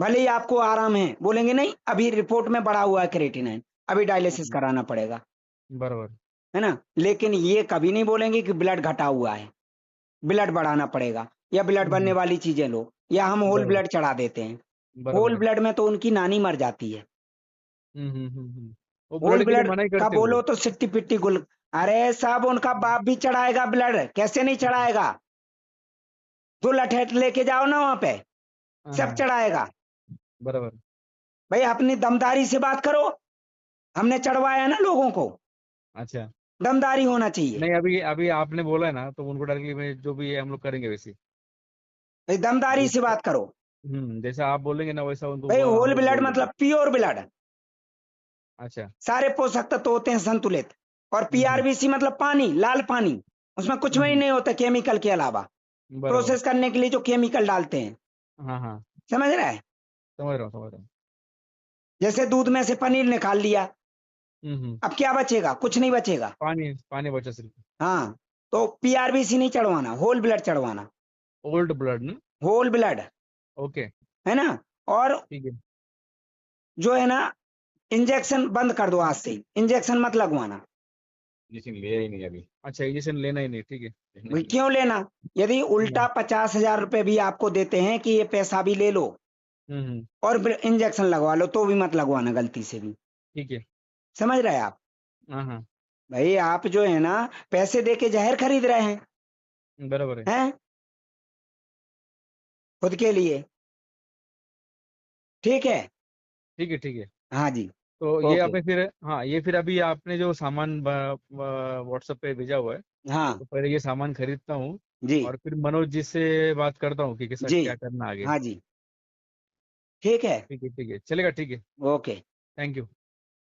भले ही आपको आराम है, बोलेंगे नहीं अभी रिपोर्ट में बढ़ा हुआ है क्रिएटिनिन, अभी डायलिसिस हाँ, कराना पड़ेगा, बराबर। है ना। लेकिन ये कभी नहीं बोलेंगे कि ब्लड घटा हुआ है, ब्लड बढ़ाना पड़ेगा, या ब्लड बनने हम्म, वाली चीजें लो, या हम होल बराबर ब्लड चढ़ा देते हैं। बराबर होल है। ब्लड में तो उनकी नानी मर जाती है। वो होल ब्लड के लिए ब्लड मना ही का करते बोलो वो। तो सिट्टी पिट्टी गुल। अरे साहब, उनका बाप भी चढ़ाएगा ब्लड, कैसे नहीं चढ़ाएगा? तो लठेट लेके जाओ ना वहां पे, हाँ सब हाँ, चढ़ाएगा। बराबर। भाई अपनी दमदारी से बात करो, हमने चढ़वाया ना लोगों को, अच्छा। दमदारी होना चाहिए। नहीं, अभी अभी आपने बोला है ना, तो उनको डायरेक्टली में जो भी है हम लोग करेंगे वैसे। भाई दमदारी से जैसा बात करो। जैसा आप बोलेंगे ना वैसा उनको भाई हम होल लोग ब्लड बोल देंगे। मतलब प्योर ब्लड, अच्छा। सारे पोषक तत्व होते हैं संतुलित। और हम्म पीआरबीसी मतलब पानी, लाल पानी, उसमें कुछ भी हम्म, नहीं होता केमिकल के अलावा, बराबर। प्रोसेस करने के लिए जो केमिकल डालते हैं। हाँ हाँ, समझ रहा है? समझ रहा हूँ समझ रहा हूँ। जैसे दूध में से पनीर निकाल लिया, हम्म। अब क्या बचेगा? कुछ नहीं बचेगा। पानी पानी बचा सिर्फ। हाँ, तो पीआरबीसी नहीं चढ़वाना, होल ब्लड चढ़वाना। ओल्ड ब्लड ना। Whole blood, okay. है ना। और ठीक है। जो है ना, इंजेक्शन बंद कर दो आज से ही, इंजेक्शन मत लगवाना। जिसने लिया ही नहीं अभी। अच्छा, इंजेक्शन लेना ही नहीं, ठीक है। लेना भाई ही नहीं। क्यों लेना? यदि उल्टा 50,000 रुपए भी आपको देते हैं कि ये पैसा भी ले लो हम्म, और इंजेक्शन लगवा लो, तो भी मत लगवाना गलती से भी। ठीक है। समझ रहे हैं आप? हाँ हाँ, भाई आप जो है ना, पैसे दे के जहर खरीद रहे हैं, बराबर है। हैं, खुद के लिए। ठीक है। ठीक है ठीक है। हाँ जी। तो ये ओके। आपने फिर, हाँ, ये फिर अभी आपने जो सामान व्हाट्सएप पे भेजा हुआ है, हाँ तो पहले ये सामान खरीदता हूँ। जी। और फिर मनोज जी से बात करता हूँ कि कैसा जी। क्या करना आगे। हाँ जी। ठीक है। ठीक है, चलेगा, ठीक है। ओके। Thank you.